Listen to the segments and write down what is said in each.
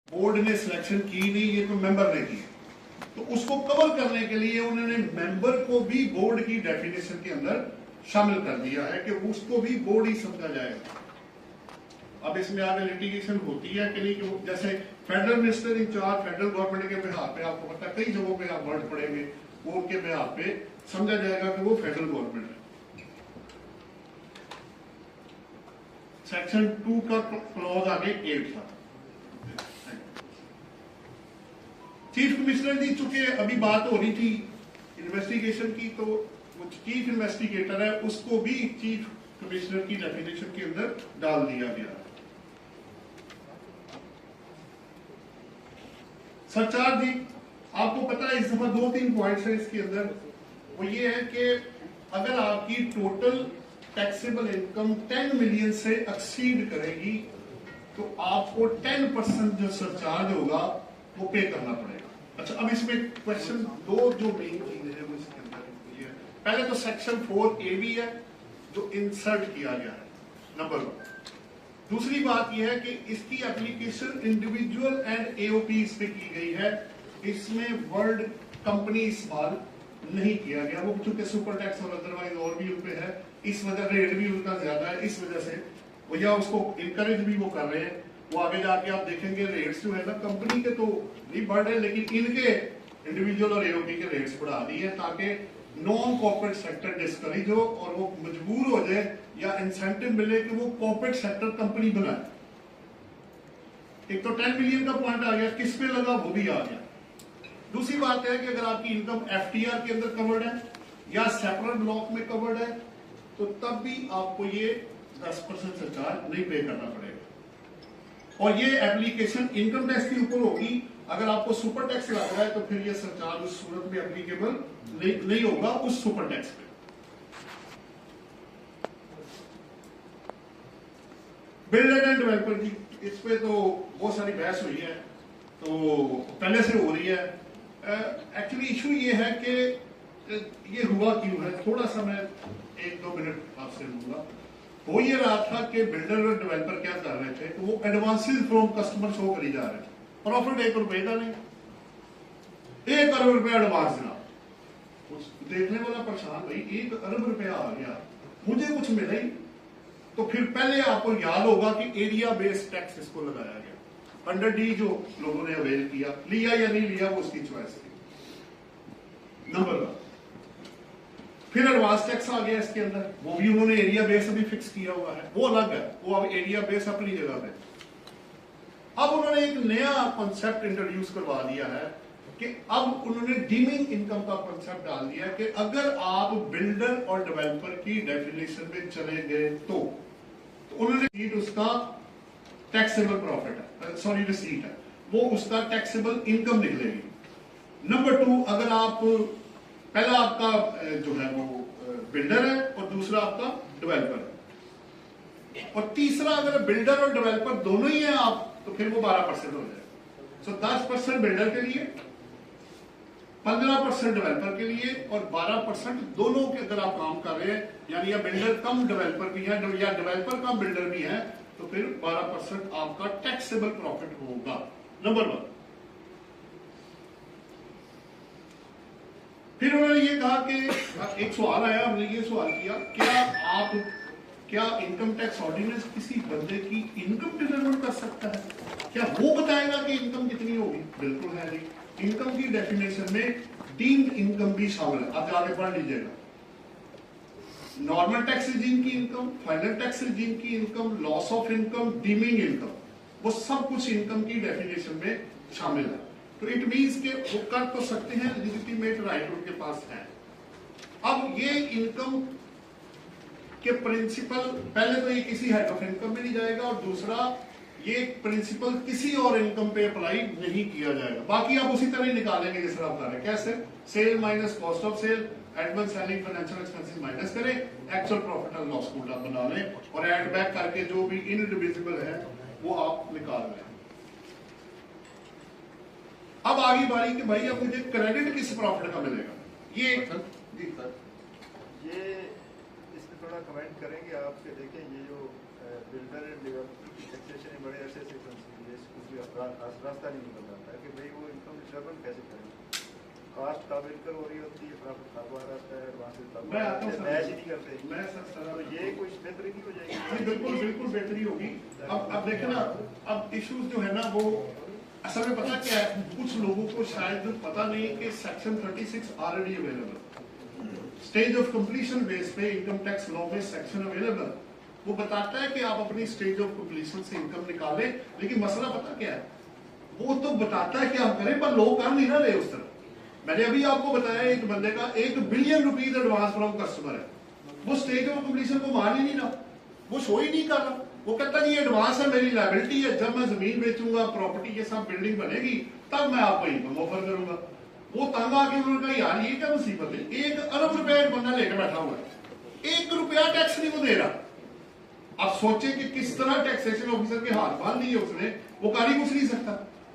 Board ने selection की नहीं, ये तो मेंबर ने की। तो उसको कवर करने के लिए उन्होंने मेंबर को भी बोर्ड की डेफिनेशन के अंदर शामिल कर दिया है कि उसको भी बोर्ड ही समझा जाएगा। अब इसमें आगे लिटिगेशन होती है कि नहीं, कि जैसे federal minister in charge federal government के बिहाफ पे, आपको पता है कई जगहों पे आप वर्ड पढ़ेंगे, वो उनके बिहाफ पे समझा जाएगा कि वो फेडरल गवर्नमेंट है। सेक्शन 2 का क्लॉज आगे 8 था। चीफ कमिश्नर जी, चूंकि अभी बात हो रही थी इन्वेस्टिगेशन की, तो वो चीफ इन्वेस्टिगेटर है, उसको भी चीफ कमिश्नर की डेफिनेशन के अंदर डाल दिया गया। सरचार्ज जी, आपको पता है इस दफा 2-3 पॉइंट्स है इसके अंदर। वो ये है कि अगर आपकी टोटल टैक्सेबल इनकम 10 मिलियन से एक्सीड करेगी तो आपको 10% जो सरचार्ज होगा वो पे करना पड़ेगा। अच्छा, अब इसमें क्वेश्चन दो जो मेन चीजें हैं वो इसके अंदर ये है। पहले तो सेक्शन 4A भी है जो इंसर्ट किया गया है, नंबर 1। दूसरी बात यह है कि इसकी एप्लीकेशन इंडिविजुअल एंड एओपी पे की गई है। इसमें वर्ड कंपनी इस्तेमाल नहीं किया गया। वो चूंकि सुपर टैक्स और अदरवाइज और भी उन पे है, इस वजह रेट भी उनका ज्यादा है, इस वजह से वो या उसको इनकरेज भी वो कर रहे हैं। वो आगे जाके आप देखेंगे रेट्स जो है ना कंपनी के तो नहीं बढ़ रहे, लेकिन इनके इंडिविजुअल और एओपी के रेट्स बढ़ा दिए ताकि नॉन कॉर्पोरेट सेक्टर डिस्करेज हो और वो मजबूर हो जाए या इंसेंटिव मिले कि वो कॉर्पोरेट सेक्टर कंपनी बनाए। एक तो 10 मिलियन का पॉइंट आ गया, किस पे लगा वो भी आ गया। दूसरी बात है कि अगर आपकी इनकम एफटीआर के अंदर कवर्ड है या सेपरेट ब्लॉक में कवर्ड है तो तब भी आपको ये 10% सरचार्ज नहीं पे करना पड़ेगा। और ये एप्लीकेशन इनकम टैक्स के ऊपर होगी। अगर आपको सुपर टैक्स लग रहा है तो फिर ये सरचार्ज उस सूरत में एप्लीकेबल नहीं होगा उस सुपर टैक्स पे। बिल्डर एंड डेवलपर जी, इस पे तो बहुत सारी बहस हुई है, तो पहले से हो रही है। एक्चुअली इशू ये है कि ये हुआ क्यों है, थोड़ा सा मैं 1-2 मिनट आपसे लूंगा। हो ये रहा था कि बिल्डर और डेवलपर क्या कर रहे थे कि वो एडवांसेस फ्रॉम कस्टमर शो करी जा रहे थे। प्रॉफिट 1 रुपए का नहीं, 1 अरब रुपया एडवांस देना। देखने वाला परेशान, भाई 1 अरब रुपया आ गया, मुझे कुछ मिला ही। तो फिर पहले आपको याद होगा कि एरिया बेस्ड टैक्स इसको लगाया गया अंडर डी, जो लोगों ने अवेल किया, लिया या नहीं लिया वो उसकी चॉइस थी, नंबर 1। फिर एडवांस टैक्स आ गया इसके अंदर, वो भी उन्होंने एरिया बेस अभी फिक्स किया हुआ है, वो अलग है, वो अब एरिया बेस अपनी जगह पे। अब उन्होंने एक नया कॉन्सेप्ट इंट्रोड्यूस करवा दिया है कि अब उन्होंने डीमिंग इनकम का कॉन्सेप्ट डाल दिया कि अगर आप बिल्डर और डेवलपर की डेफिनेशन में चले गए तो उन्होंने उसका टैक्सेबल प्रॉफिट है, सॉरी रिसीट है, वो उसका टैक्सेबल इनकम निकलेगी। नंबर 2, अगर आप पहला आपका जो है वो बिल्डर है और दूसरा आपका डेवलपर है, और तीसरा अगर बिल्डर और डेवलपर दोनों ही हैं आप तो फिर वो 12% हो जाएगा। सो 10% बिल्डर के लिए, 15% डेवलपर के लिए और 12% दोनों के अगर आप काम कर रहे हैं, यानी या बिल्डर कम डेवलपर भी है या डेवलपर कम बिल्डर भी है, तो फिर 12% आपका टैक्सेबल प्रॉफिट होगा, नंबर 1। फिर उन्होंने ये कहा कि एक सवाल आया, हमने ये सवाल किया, क्या इनकम टैक्स ऑर्डिनेंस किसी बंदे की इनकम डिटरमाइन कर सकता है? क्या वो बताएगा कि इनकम कितनी होगी? बिल्कुल है नहीं। इनकम की डेफिनेशन में डीम्ड इनकम भी शामिल है, आप आगे पढ़ लीजिएगा। नॉर्मल टैक्स रिजीम की इनकम, फाइनल टैक्स रिजीम की income, loss of income, dimming income, वो सब कुछ इनकम की डेफिनेशन में शामिल है। तो इट मीन्स के वो कर तो सकते हैं, लेजिटिमेट राइट उनके पास है। अब ये इनकम के प्रिंसिपल, पहले तो ये किसी हेड ऑफ इनकम में नहीं जाएगा और दूसरा ये प्रिंसिपल किसी और इनकम पे अप्लाई नहीं किया जाएगा। बाकी आप उसी तरह ही निकालेंगे जिस तरह आप कर रहे हैं। कैसे? Sale minus cost of sale, advance selling financial expenses minus करें, actual profit and loss account आप बना लें और ऐड बैक करके जो भी इनडिविजिबल है वो आप निकाल लें। अब आगे बारी कि भाई अब मुझे क्रेडिट किस प्रॉफिट का मिलेगा, ये ये इसमें थोड़ा कमेंट करेंगे आप कि देखें ये जो बिल्डर एंड डेवलपर की टैक्सेशन में बड़े अरसे से कुछ रास्ता नहीं निकल रहा था कि भाई वो इनकम डिस्टर्बेंस कैसे करें। कास्ट काबिल कर हो रही होती है, प्रॉफिट कारोबार आता है, एडवांस मैच ही नहीं करते। मैं सर तो ये कुछ बेहतरी नहीं हो जाएगी? बिल्कुल बिल्कुल बेहतरी होगी। अब देखें ना, अब इश्यूज जो है ना वो असल में पता क्या है, कुछ लोगों को शायद पता नहीं कि section 36 already available stage of completion base पे इनकम टैक्स लॉ में सेक्शन अवेलेबल, वो बताता है कि आप अपनी स्टेज ऑफ कंप्लीशन से इनकम निकालें। लेकिन मसला पता क्या है, वो तो बताता है कि आप करें, पर लोग कर नहीं ना रहे उस तरह। मैंने अभी आपको बताया एक बंदे का 1 billion rupees advance from customer है, वो स्टेज ऑफ कंप्लीशन को मान ही नहीं रहा, वो शो ही नहीं कर रहा। वो कहता जी एडवांस है, मेरी लायबिलिटी है, जब मैं जमीन बेचूंगा, प्रॉपर्टी के साथ बिल्डिंग बनेगी, तब मैं आपको इनकम ऑफर करूंगा। वो तंग आके उन्होंने कहा यार ये क्या मुसीबत है, 1 अरब रुपया एक बंदा लेकर बैठा हुआ है, 1 रुपया टैक्स नहीं वो दे रहा। आप सोचे कि किस तरह टैक्सेशन ऑफिसर के हाथ बांध दिए उसने, वो कर ही कुछ नहीं सकता।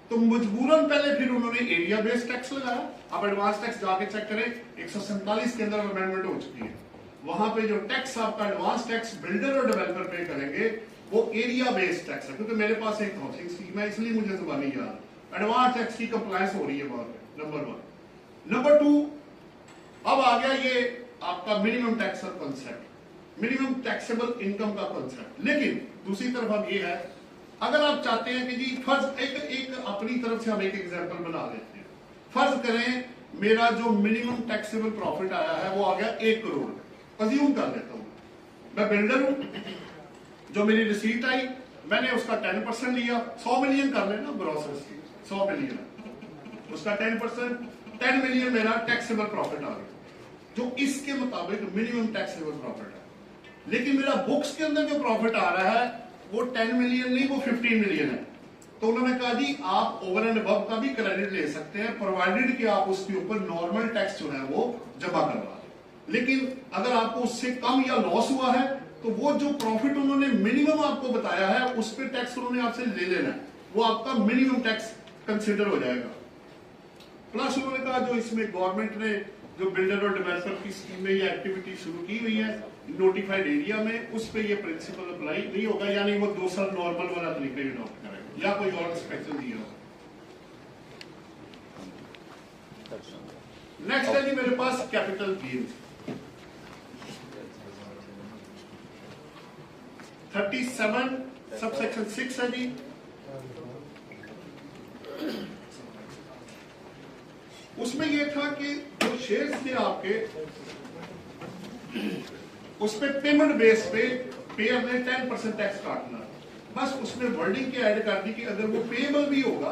तो मजबूरन पहले फिर उन्होंने एरिया बेस्ड टैक्स लगाया। आप एडवांस टैक्स जाके चेक करें, 147 के अंदर अमेंडमेंट हो चुकी है, वहां पे जो टैक्स आपका एडवांस टैक्स बिल्डर और डेवलपर पे करेंगे वो एरिया बेस्ड टैक्स है। क्योंकि मेरे पास एक हाउसिंग स्कीम है, इसलिए मुझे जुबानी याद, एडवांस टैक्स की कंप्लायंस हो रही है वहां पे, नंबर 1। नंबर 2, अब आ गया ये आपका मिनिमम टैक्स का कॉन्सेप्ट, मिनिमम टैक्सेबल इनकम का कॉन्सेप्ट। लेकिन दूसरी तरफ अब ये है, अगर आप चाहते हैं कि जी फर्ज एक अपनी तरफ से हम एक एग्जांपल बना लेते हैं, फर्ज करें मेरा जो मिनिमम टैक्सेबल प्रॉफिट आया है वो आ गया 1 करोड़, अज्यूम कर लेता हूं, मैं बिल्डर हूं, जो मेरी रिसीट आई मैंने उसका 10% लिया, 100 मिलियन कर लेना ग्रॉस, 100 मिलियन उसका 10%, 10 मिलियन मेरा टैक्सेबल प्रॉफिट आ गया, जो इसके मुताबिक मिनिमम टैक्सेबल प्रॉफिट है। लेकिन मेरा बुक्स के अंदर जो प्रॉफिट आ रहा है वो 10 मिलियन नहीं, वो 15 मिलियन है। तो उन्होंने कहा जी आप ओवर एंड अबव का भी क्रेडिट ले सकते हैं, प्रोवाइडेड कि आप उसके ऊपर नॉर्मल टैक्स जो है वो जमा करवा दें। लेकिन अगर आपको उससे कम या लॉस हुआ है तो वो जो प्रॉफिट उन्होंने मिनिमम आपको बताया है उस पर टैक्स उन्होंने आपसे ले लेना है, वो आपका मिनिमम टैक्स कंसिडर हो जाएगा। प्लस उन्होंने कहा जो इसमें गवर्नमेंट ने जो बिल्डर और डेवलपर की स्कीम में ये एक्टिविटी शुरू की हुई है नोटिफाइड एरिया में, उस पे ये प्रिंसिपल अप्लाई नहीं होगा, यानी वो 2 साल नॉर्मल वाला तरीका अडॉप्ट करेगा या कोई और स्पेशल दिया होगा। नेक्स्ट है जी मेरे पास कैपिटल गेन्स, 37 सबसेक्शन 6 है जी। उसमें यह था कि जो शेयर्स थे आपके उस पे पेमेंट बेस पे पेयर ने 10% टैक्स काटना, बस उसने वर्डिंग के ऐड कर दी कि अगर वो पेएबल भी होगा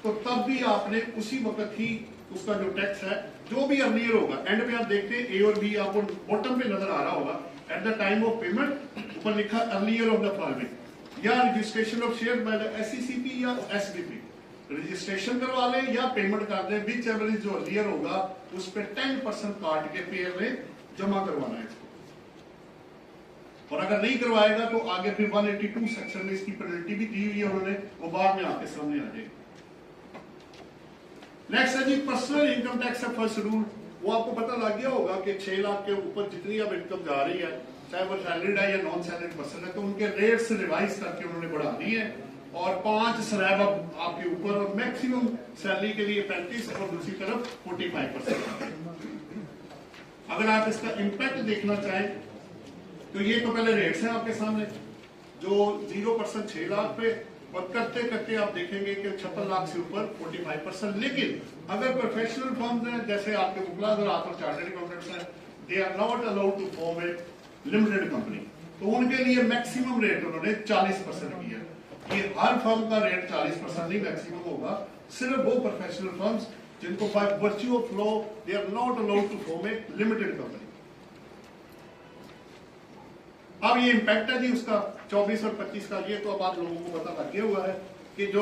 तो तब भी आपने उसी वक्त ही उसका जो टैक्स है जो भी अर्लियर होगा, एंड पे आप देखते हैं ए और बी आपको बॉटम पे नजर आ रहा होगा, at the time of payment ऊपर लिखा अर्लियर ऑफ द फॉलोइंग, या registration of share by the SECP या एसडीपी, रजिस्ट्रेशन करवा लें या पेमेंट कर दें, विच एवर जो अर्लियर होगा उस पर 10% काट के पेयर ने जमा करवाना है इसको, और अगर नहीं करवाएगा तो आगे फिर 182 सेक्शन में इसकी पेनल्टी भी दी हुई है उन्होंने, वो बाद में आपके सामने आ जाएगी। नेक्स्ट है जी पर्सनल इनकम टैक्स का फर्स्ट रूल, वो आपको पता लग गया होगा कि 6 लाख के ऊपर जितनी अब इनकम जा रही है, चाहे वो सैलरीड है या नॉन सैलरीड पर्सन है, तो उनके रेट्स रिवाइज करके उन्होंने बढ़ा दी है, और 5 स्लैब अब आपके ऊपर, और मैक्सिमम सैलरी के लिए 35 और दूसरी तरफ 45%। अगर आप इसका इम्पैक्ट देखना चाहें तो ये तो पहले रेट्स हैं आपके सामने, जो 0% 6 लाख पे, और करते करते आप देखेंगे कि 56 लाख से ऊपर 45%। लेकिन अगर प्रोफेशनल फर्म्स हैं जैसे आपके मुखलादर और चार्टर्ड अकाउंटेंट्स हैं, they are not allowed to form a limited company, तो उनके लिए मैक्सिमम रेट उन्होंने 40% किया। ये हर फर्म का रेट 40% नहीं मैक्सिमम होगा, सिर्फ वो प्रोफेशनल फर्म्स जिनको by virtue of law they are not allowed to form a limited company. अब ये इम्पैक्ट है जी उसका 24 और 25 का, ये तो अब आप लोगों को पता लग गया हुआ है कि जो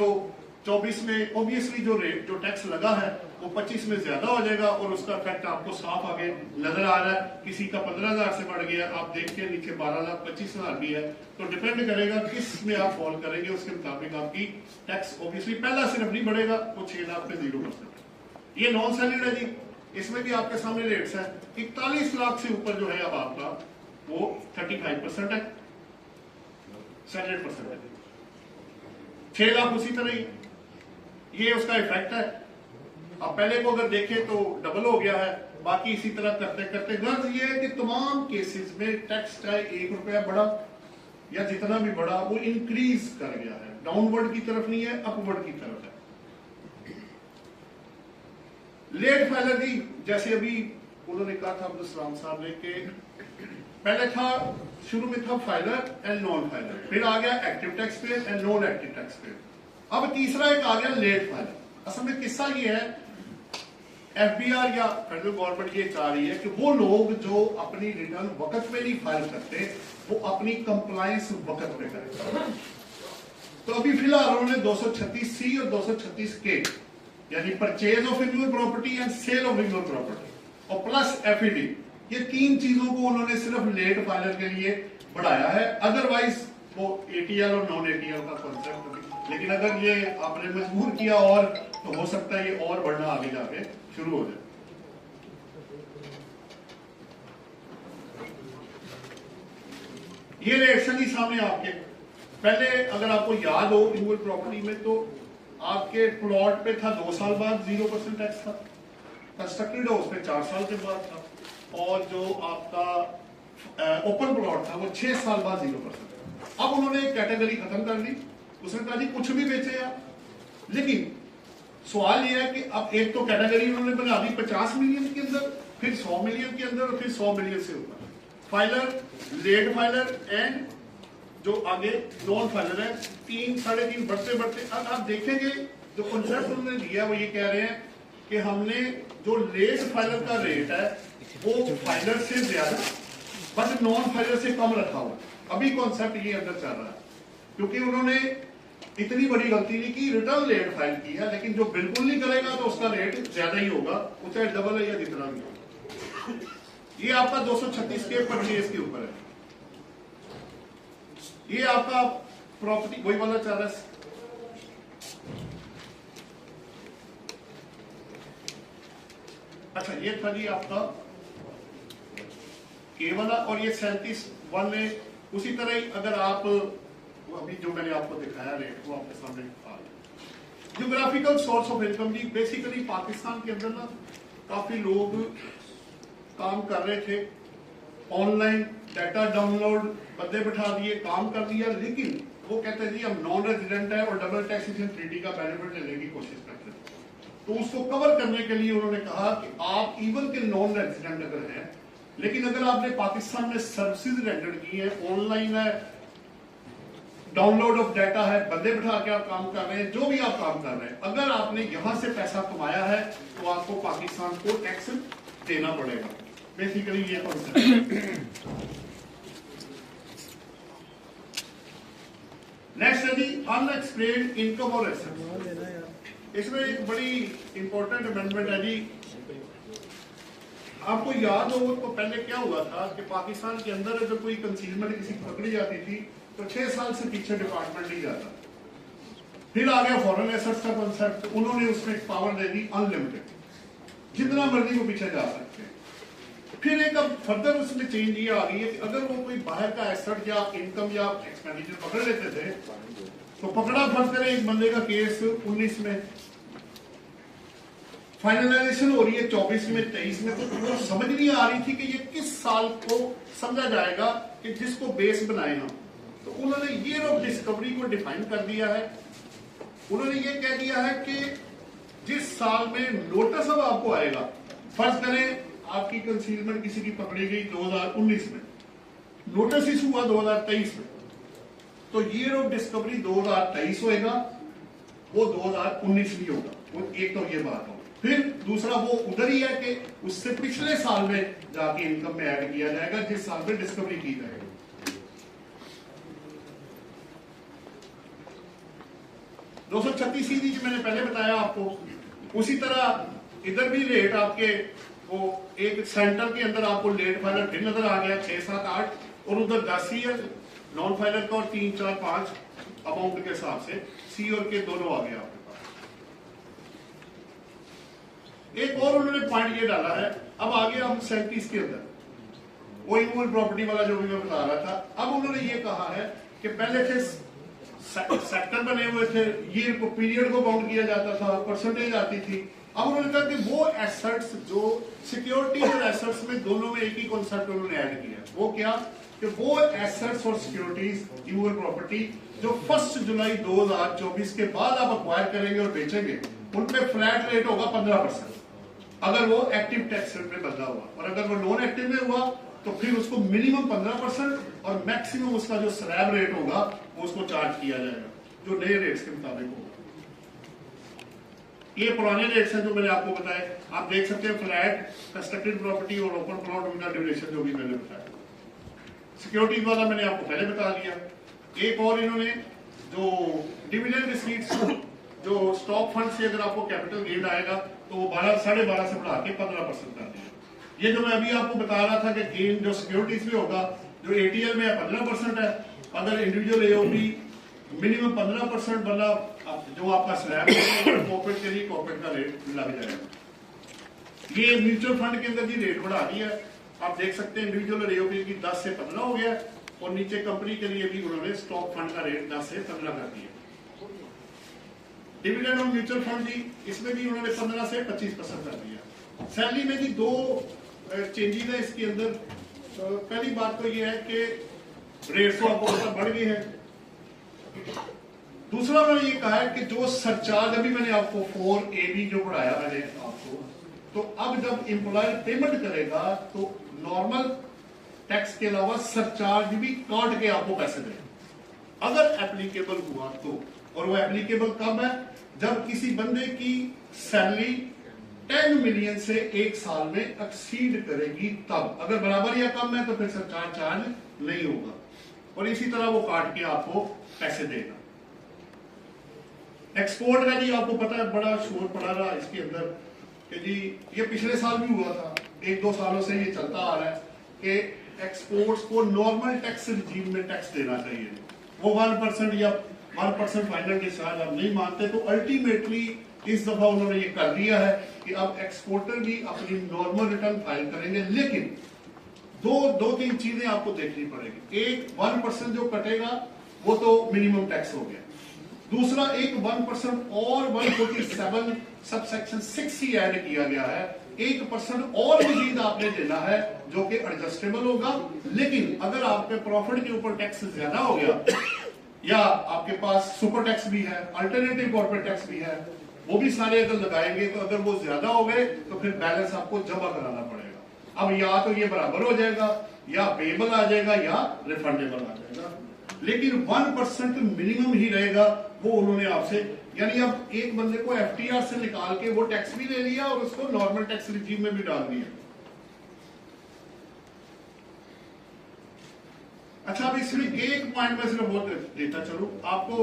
24 में ऑब्वियसली जो रेट जो टैक्स लगा है वो 25 में ज्यादा हो जाएगा, और उसका इफेक्ट आपको साफ आगे नजर आ रहा है। किसी का 15,000 से बढ़ गया, आप देखते हैं नीचे 12,25,000 भी है, तो डिपेंड करेगा किस में आप फॉल करेंगे, उसके मुताबिक आपकी टैक्स ऑब्वियसली पहला सिर्फ नहीं बढ़ेगा, वो 6 लाख पे 0%। ये नॉन सैलरीड है जी, इसमें भी आपके सामने रेट्स है, 41 लाख से ऊपर जो है अब आपका वो 35% है, सैलरी परसेंटेज 6 लाख उसी तरह ही, ये उसका इफेक्ट है। अब पहले को अगर देखें तो डबल हो गया है, बाकी इसी तरह करते करते गर्ज ये है कि तमाम केसेस में टैक्स चाहे 1 रुपया बढ़ा या जितना भी बढ़ा वो इंक्रीज कर गया है, डाउनवर्ड की तरफ नहीं है, अपवर्ड की तरफ है। लेट फाइलर भी जैसे अभी उन्होंने कहा था अब्दुल सलाम साहब ने कि पहले था, शुरू में था फाइलर एंड नॉन फाइलर, फिर आ गया active tax payer and non active tax payer, अब तीसरा एक आ गया लेट फाइलर। असल में किस्सा ये है, एफबीआर या फेडरल गवर्नमेंट ये चाह रही है कि वो लोग जो अपनी रिटर्न वक्त पे नहीं फाइल करते वो अपनी कंप्लायंस वक्त पे करें। तो अभी फिलहाल उन्होंने 236C और 236K यानी purchase of immovable property and sale of immovable property और प्लस एफईडी, ये 3 चीजों को उन्होंने सिर्फ लेट फाइलर के लिए बढ़ाया है। अदरवाइज वो एटीएल और नॉन एटीएल का कॉन्सेप्ट, लेकिन अगर ये आपने मजबूर किया और तो हो सकता है ये और बढ़ना आगे जाके शुरू हो जाए। ये रेट्स ही सामने आपके, पहले अगर आपको याद हो इनवॉल्व प्रॉपर्टी में तो आपके प्लॉट पे था 2 साल बाद 0% टैक्स था, कंस्ट्रक्टेड हाउस पे 4 साल के बाद था, और जो आपका ओपन प्लॉट था वो 6 साल बाद 0%। अब उन्होंने एक कैटेगरी खत्म कर दी, उसने कहा जी कुछ भी बेचे आप, लेकिन सवाल यह है कि अब एक तो कैटेगरी उन्होंने बना दी 50 मिलियन के अंदर, फिर 100 मिलियन के अंदर और फिर 100 मिलियन से ऊपर फाइलर, लेट फाइलर एंड जो आगे नॉन फाइलर है, 3 साढ़े 3 बढ़ते बढ़ते अब आप देखेंगे जो कॉन्सेप्ट उन्होंने दिया वो ये कह रहे हैं कि हमने जो लेट फाइलर का रेट है वो फाइलर से ज्यादा बट नॉन फाइलर से कम रखा हुआ। अभी कॉन्सेप्ट ये अंदर चल रहा है क्योंकि उन्होंने इतनी बड़ी गलती नहीं की, रिटर्न लेट फाइल की है, लेकिन जो बिल्कुल नहीं करेगा तो उसका रेट ज्यादा ही होगा, वो चाहे डबल है या जितना भी हो। ये आपका 236 के परचेज के ऊपर है, ये आपका प्रॉपर्टी वही वाला चल रहा है। अच्छा ये था जी आपका के वाला, और ये 37(1) में उसी तरह ही अगर आप अभी जो मैंने आपको दिखाया रेट वो आपके सामने आ गया। ज्योग्राफिकल सोर्स ऑफ इनकम जी बेसिकली पाकिस्तान के अंदर ना काफी लोग काम कर रहे थे, ऑनलाइन डाटा डाउनलोड बंदे बिठा दिए, काम कर दिया, लेकिन वो कहते हैं जी हम नॉन रेजिडेंट है और डबल टैक्सेशन ट्रीटी का बेनिफिट लेने की कोशिश करते हैं। तो उसको कवर करने के लिए उन्होंने कहा कि आप इवन के नॉन रेजिडेंट अगर हैं, लेकिन अगर आपने पाकिस्तान में सर्विसेज रेंडर की है, ऑनलाइन है, डाउनलोड ऑफ डाटा है, बंदे बिठा के आप काम कर रहे हैं, जो भी आप काम कर रहे हैं, अगर आपने यहां से पैसा कमाया है तो आपको पाकिस्तान को टैक्स देना पड़ेगा। बेसिकली ये कॉन्सेप्ट। नेक्स्ट है जी अनएक्सप्लेन्ड इनकम और एसेट्स। इसमें एक बड़ी इंपॉर्टेंट अमेंडमेंट है जी। आपको याद हो तो पहले क्या हुआ था कि पाकिस्तान के अंदर जब कोई कंसीलमेंट किसी पकड़ी जाती थी तो 6 साल से पीछे डिपार्टमेंट नहीं जाता। फिर आ गया फॉरेन एसेट्स का कॉन्सेप्ट, उन्होंने उसमें पावर दे दी अनलिमिटेड, जितना मर्जी वो पीछे जा सकते हैं। फिर एक अब फर्दर उसमें चेंज ये आ गई है कि अगर वो कोई बाहर का एसेट या इनकम या एक्सपेंडिचर पकड़ लेते थे तो पकड़ा फर्ज करें एक बंदे का केस 19 में, फाइनलाइजेशन हो रही है 24 में 23 में, तो वो समझ नहीं आ रही थी कि ये किस साल को समझा जाएगा कि जिसको बेस बनाए हम। तो उन्होंने ईयर ऑफ डिस्कवरी को डिफाइन कर दिया है। उन्होंने ये कह दिया है कि जिस साल में नोटिस अब आपको आएगा, फर्ज करें आपकी कंसीलमेंट किसी की पकड़ी गई 2019 में, नोटिस इशू हुआ 2023 में, तो ईयर ऑफ डिस्कवरी 2023 होएगा, वो 2019 नहीं होगा। वो एक तो ये बात हो, फिर दूसरा वो उधर ही है कि उससे पिछले साल में जाके इनकम में ऐड किया जाएगा जिस साल में डिस्कवरी की जाएगी। 236 जो मैंने पहले बताया आपको, उसी तरह इधर भी रेट आपके वो एक सेंटर के अंदर आपको लेट फाइलर फिर नजर आ गया 6, 7, 8 और उधर 10 सी है नॉन फाइलर का और 3, 4, 5 अमाउंट के हिसाब से सी और के दोनों आ गए आपके पास। एक और उन्होंने पॉइंट ये डाला है, अब आगे हम 37 के अंदर वो इमूवेबल प्रॉपर्टी वाला जो भी मैं बता रहा था, अब उन्होंने ये कहा है कि पहले थे सेक्टर बने हुए थे, ईयर को पीरियड को काउंट किया जाता था, परसेंटेज आती थी। अब उन्होंने कहा कि वो एसेट्स जो सिक्योरिटीज और एसेट्स में दोनों में एक ही कॉन्सेप्ट उन्होंने ऐड किया, वो क्या कि वो एसेट्स और सिक्योरिटीज यूर प्रॉपर्टी जो 1 जुलाई 2024 के बाद आप अक्वायर करेंगे और बेचेंगे, उनपे फ्लैट रेट होगा 15% अगर वो एक्टिव टैक्स रेट में बदला हुआ, और अगर वो नॉन एक्टिव में हुआ तो फिर उसको मिनिमम 15% और मैक्सिमम उसका जो स्लैब रेट होगा वो उसको चार्ज किया जाएगा, जो नए रेट्स के मुताबिक होगा। ये पुराने रेट्स हैं जो मैंने आपको बताए। आप देख सकते हैं फ्लैट, कंस्ट्रक्टेड प्रॉपर्टी और ओपन प्लॉट, उनका ड्यूरेशन जो भी मैंने बताया। सिक्योरिटीज वाला मैंने आपको पहले बता दिया। एक और इन्होंने जो डिविडेंड रिसीट्स, जो स्टॉक फंड से अगर आपको कैपिटल गेन आएगा तो वो 12.5 से बढ़ा के 15% कर दिया। ये जो मैं अभी आपको बता रहा था कि गेन जो सिक्योरिटीज में होगा, जो एटीएल में 15% है, अगर इंडिविजुअल एओपी मिनिमम 15% बना, जो आपका स्लैब है कॉर्पोरेट के लिए कॉर्पोरेट का रेट लग जाएगा। ये म्यूचुअल फंड के अंदर भी रेट बढ़ा दिया है। आप देख सकते हैं इंडिविजुअल और एओपी की 10 से 15 हो गया, और नीचे कंपनी के लिए भी उन्होंने स्टॉक फंड का रेट 10 से 15 कर दिया। डिविडेंड और म्यूचुअल फंड जी, इसमें भी उन्होंने 15 से 25% कर दिया। सैलरी में जी 2 चेंजेस है इसके अंदर। पहली बात तो यह है कि रेट तो आपको पता बढ़ गए हैं। दूसरा मैंने ये कहा है कि जो सरचार्ज अभी मैंने आपको 4AB जो बढ़ाया मैंने आपको, तो अब जब एम्प्लॉयर पेमेंट करेगा तो नॉर्मल टैक्स के अलावा सरचार्ज भी काट के आपको पैसे देगा अगर एप्लीकेबल हुआ तो। और वो एप्लीकेबल कब है? जब किसी बंदे की सैलरी 10 मिलियन से 1 साल में एक्सीड करेगी तब। अगर बराबर या कम है तो फिर सरचार्ज चार्ज नहीं होगा, और इसी तरह वो काट के आपको पैसे देगा। एक्सपोर्ट का जी आपको पता है बड़ा शोर पड़ा रहा इसके अंदर कि जी ये पिछले साल भी हुआ था, 1-2 सालों से ये चलता आ रहा है कि एक्सपोर्ट्स को नॉर्मल टैक्स रिजीम में टैक्स देना चाहिए। वो 1% या 1% फाइनल डिस्चार्ज आप नहीं मानते, तो अल्टीमेटली इस दफा उन्होंने ये कर दिया है कि अब एक्सपोर्टर भी अपनी नॉर्मल रिटर्न फाइल करेंगे, लेकिन दो तीन चीजें आपको देखनी पड़ेगी। एक 1% जो कटेगा वो तो मिनिमम टैक्स हो गया। दूसरा एक 1% और 147 सबसेक्शन 6 ही ऐड किया गया है। 1% और मजीद आपने देना है जो कि एडजस्टेबल होगा, लेकिन अगर आपके प्रॉफिट के ऊपर टैक्स ज्यादा हो गया या आपके पास सुपर टैक्स भी है, अल्टरनेटिव कॉर्पोरेट टैक्स भी है, वो भी सारे अगर लगाएंगे तो अगर वो ज्यादा हो गए तो फिर बैलेंस आपको जमा कराना पड़ेगा। अब या तो ये बराबर हो जाएगा या पेएबल आ जाएगा या रिफंडेबल आ जाएगा, लेकिन 1% मिनिमम ही रहेगा। वो उन्होंने आपसे, यानी अब एक बंदे को एफटीआर से निकाल के वो टैक्स भी ले लिया और उसको नॉर्मल टैक्स रिजीम में भी डाल दिया। अच्छा, अब इसमें एक पॉइंट में सिर्फ बहुत देता चलूं आपको।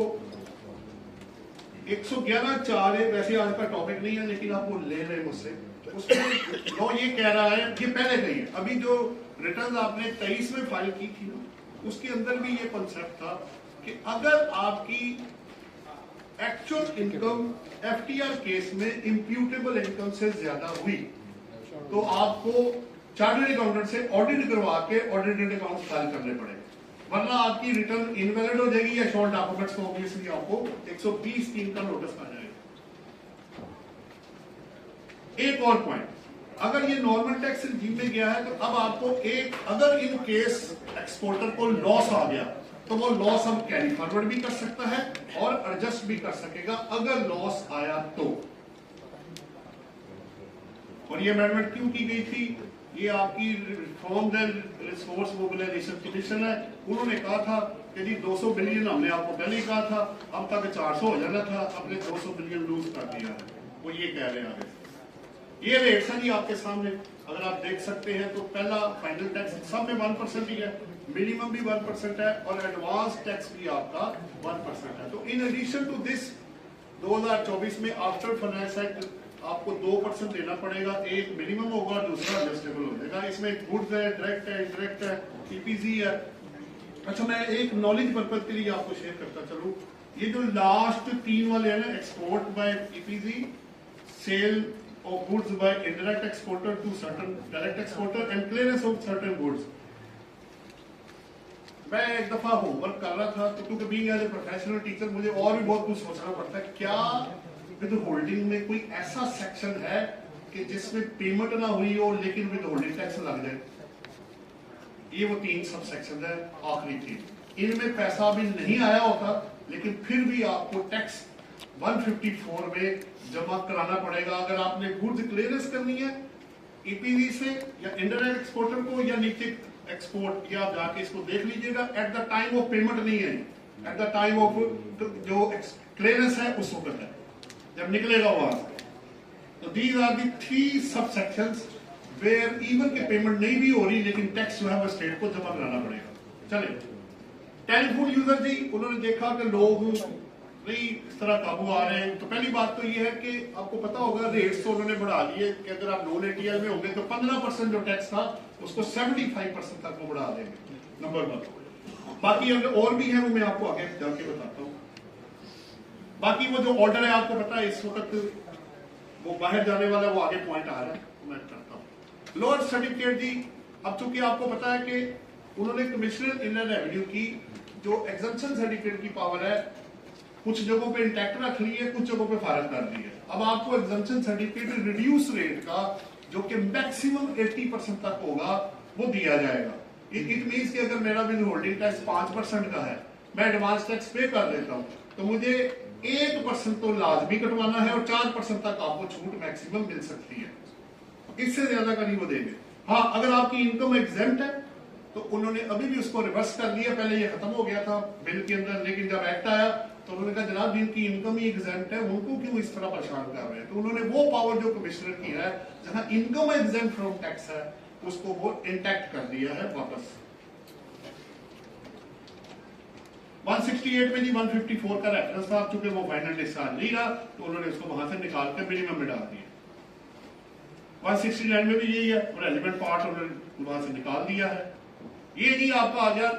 111(4) है, वैसे आज का टॉपिक नहीं है लेकिन आप वो ले रहे मुझसे, उसमें लॉ ये कह रहा है, ये पहले कही है, अभी जो रिटर्न आपने 23 में फाइल की थी ना, उसके अंदर भी ये कॉन्सेप्ट था कि अगर आपकी एक्चुअल इनकम एफटीआर केस में इंप्यूटेबल इनकम से ज्यादा हुई तो आपको चार्टर्ड अकाउंटेंट से ऑडिट करवा के ऑडिटेड अकाउंट फाइल करने पड़ेंगे, वरना आपकी रिटर्न इनवैलिड हो जाएगी या शॉर्ट डॉक्यूमेंट्स को ऑब्वियसली आपको 120(3) का नोटिस आ जाएगा। एक और पॉइंट, अगर ये नॉर्मल टैक्स रिजीम में गया है तो अब आपको एक, अगर इन केस एक्सपोर्टर को लॉस आ गया तो वो लॉस हम कैरी फॉरवर्ड भी कर सकता है और एडजस्ट भी कर सकेगा अगर लॉस आया तो। और ये अमेंडमेंट क्यों की गई थी? ये आपकी reformed and resource mobilisation commission है, उन्होंने कहा था कि जी 200 बिलियन हमने आपको पहले ही कहा था, अब तक 400 हो जाना था, आपने 200 बिलियन लूज कर दिया है, वो ये कह रहे हैं आगे। ये रेट्स हैं जी आपके सामने, अगर आप देख सकते हैं तो पहला फाइनल टैक्स सब में 1% ही है, मिनिमम भी 1% है और एडवांस टैक्स भी आपका 1% है। तो इन एडिशन टू दिस 2024 में आफ्टर फाइनेंस एक्ट आपको 2% देना पड़ेगा, एक मिनिमम होगा, दूसरा एडजस्टेबल हो जाएगा। इसमें गुड्स है, डायरेक्ट है, इनडायरेक्ट है, ईपीजी है। अच्छा, मैं एक नॉलेज पर्पज के लिए आपको शेयर करता चलूं, ये जो लास्ट 3 वाले हैं ना, export by EPG, sale of goods by indirect exporter to certain direct exporter and clearance of certain goods, मैं एक दफा होमवर्क कर रहा था तो क्योंकि being as a professional teacher मुझे और भी बहुत कुछ सोचना पड़ता है, क्या विद होल्डिंग में कोई ऐसा सेक्शन है कि जिसमें पेमेंट ना हुई हो लेकिन विद होल्डिंग टैक्स लग जाए। ये वो 3 सब सेक्शन है आखिरी चीज। इनमें पैसा भी नहीं आया होता लेकिन फिर भी आपको टैक्स 154 में जमा कराना पड़ेगा। अगर आपने गुड्स क्लियरेंस करनी है ईपीवी से या इंडायरेक्ट एक्सपोर्टर को या नीचे एक्सपोर्ट, या आप जाके इसको देख लीजिएगा, at the time of payment नहीं है, एट द टाइम ऑफ जो क्लियरेंस है उस वक्त है जब निकलेगा वहां से। तो दीज आर दी 3 सब सेक्शंस वेयर इवन के पेमेंट नहीं भी हो रही लेकिन टैक्स जो है वो स्टेट को जमा कराना पड़ेगा। चले टेलीफोन यूजर जी, उन्होंने देखा कि लोग नहीं इस तरह काबू आ रहे हैं। तो पहली बात तो ये है कि आपको पता होगा रेट्स तो उन्होंने बढ़ा लिए कि अगर आप नॉन एटीएल में होंगे तो 15% जो टैक्स था उसको 75% तक वो बढ़ा देंगे, नंबर 1। बाकी अगर और भी है वो मैं आपको आगे जाके बताता हूँ। बाकी वो जो ऑर्डर है आपको पता है इस वक्त वो बाहर जाने वाला, वो आगे पॉइंट आ रहा है मैं करता हूँ। लोअर सर्टिफिकेट जी, अब चूंकि आपको पता है कि उन्होंने कमिश्नर इनलैंड रेवेन्यू की जो एग्जम्पशन सर्टिफिकेट की पावर है कुछ जगहों पे इंटैक्ट रख ली है, कुछ जगहों पे फारग कर दी है। अब आपको एग्जम्पशन सर्टिफिकेट रिड्यूस रेट का जो कि मैक्सिमम 80% तक होगा वो दिया जाएगा। इट मींस कि अगर मेरा विद होल्डिंग टैक्स 5% का है, मैं एडवांस टैक्स पे कर देता हूँ तो मुझे 1% तो लाजमी कटवाना है और 4% तक आपको छूट मैक्सिमम मिल सकती है, इससे ज्यादा का नहीं वो देंगे। हाँ, अगर आपकी इनकम एग्जेम्प्ट है तो उन्होंने अभी भी उसको रिवर्स कर दिया, पहले ये खत्म हो गया था बिल के अंदर, लेकिन जब एक्ट आया तो उन्होंने कहा जनाब जिनकी इनकम ही एग्जेम्प्ट है उनको क्यों इस तरह परेशान कर रहे हैं। तो उन्होंने वो पावर जो कमिश्नर की है जहां इनकम एग्जेम्प्ट फ्रॉम टैक्स है उसको वो इंटैक्ट कर दिया है वापस। 168 में जी 154 का रेफरेंस था, चूंकि वो फाइनल डिस्चार्ज नहीं रहा तो उन्होंने उसको वहां से निकाल कर मिनिमम में डाल दिया। 169 में भी यही है, रेलिवेंट पार्ट उन्होंने वहां से निकाल दिया है। ये जी आपका आ गया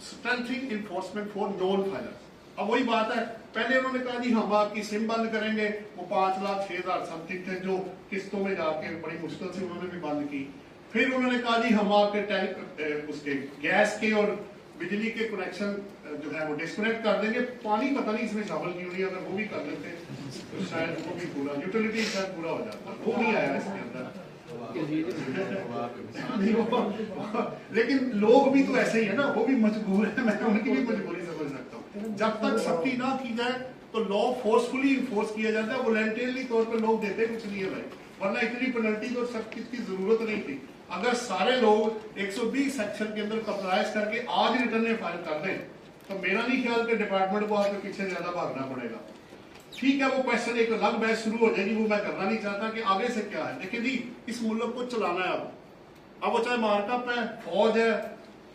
strengthening enforcement for non filers. अब वही बात है, पहले उन्होंने कहा जी हम आपकी सिम बंद करेंगे, वो 5,06,000 समथिंग थे जो किस्तों में जाके बड़ी मुश्किल से उन्होंने भी बंद की। फिर उन्होंने कहा जी हम आपके उसके गैस के और बिजली के कनेक्शन जो है वो डिस्कनेक्ट कर देंगे। पानी पता नहीं इसमें शामिल क्यों नहीं, अगर वो भी कर देते तो शायद वो भी पूरा यूटिलिटी शायद पूरा हो जाता, वो नहीं आया इसके अंदर। लेकिन लोग भी तो ऐसे ही है ना, वो भी मजबूर है, मैं उनकी भी मजबूरी समझ सकता हूँ। जब तक सख्ती ना की जाए तो लॉ फोर्सफुली इन्फोर्स किया जाता है, वॉलंटियरली तौर पर लोग देते कुछ नहीं है भाई, वरना इतनी पेनल्टी तो सख्ती की जरूरत नहीं थी। अगर सारे लोग 120 सेक्शन के अंदर कंप्लाइज करके आज रिटर्न फाइल कर दें तो मेरा नहीं ख्याल कि डिपार्टमेंट को आपके पीछे ज्यादा भागना पड़ेगा। ठीक है, वो क्वेश्चन एक अलग बहस शुरू हो जाएगी, वो मैं करना नहीं चाहता कि आगे से क्या है। देखिए जी, इस मुल्क को चलाना है अब वो चाहे मार्कअप है, फौज है,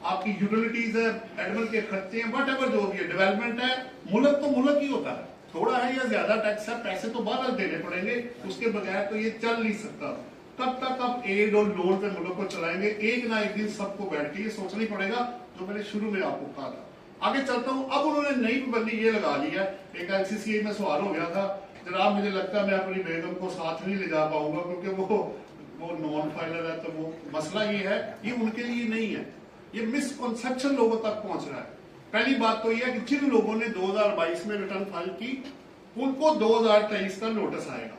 आपकी यूटिलिटीज है, एडमिन के खर्चे हैं, वट एवर जो भी है, डेवलपमेंट है, मुल्क तो मुल्क ही होता है। थोड़ा है या ज्यादा टैक्स है, पैसे तो बाहर देने पड़ेंगे, उसके बगैर तो ये चल नहीं सकता। तब तक आप एड और लोन पे मुल्क को चलाएंगे, एक ना एक दिन सबको बैठ के ये सोचना ही पड़ेगा, जो मैंने शुरू में आपको कहा था। आगे चलता हूं, अब उन्होंने नई पाबंदी ये लगा ली है। एक एनसीसीए में सवाल हो गया था, जनाब मुझे लगता है मैं अपनी बेगम को साथ नहीं ले जा पाऊंगा क्योंकि वो नॉन फाइलर है। तो वो मसला ये है, ये उनके लिए नहीं है, ये मिसकॉन्सेप्शन लोगों तक पहुंच रहा है। पहली बात तो यह है कि जिन लोगों ने 2022 में रिटर्न फाइल की उनको 2023 का नोटिस आएगा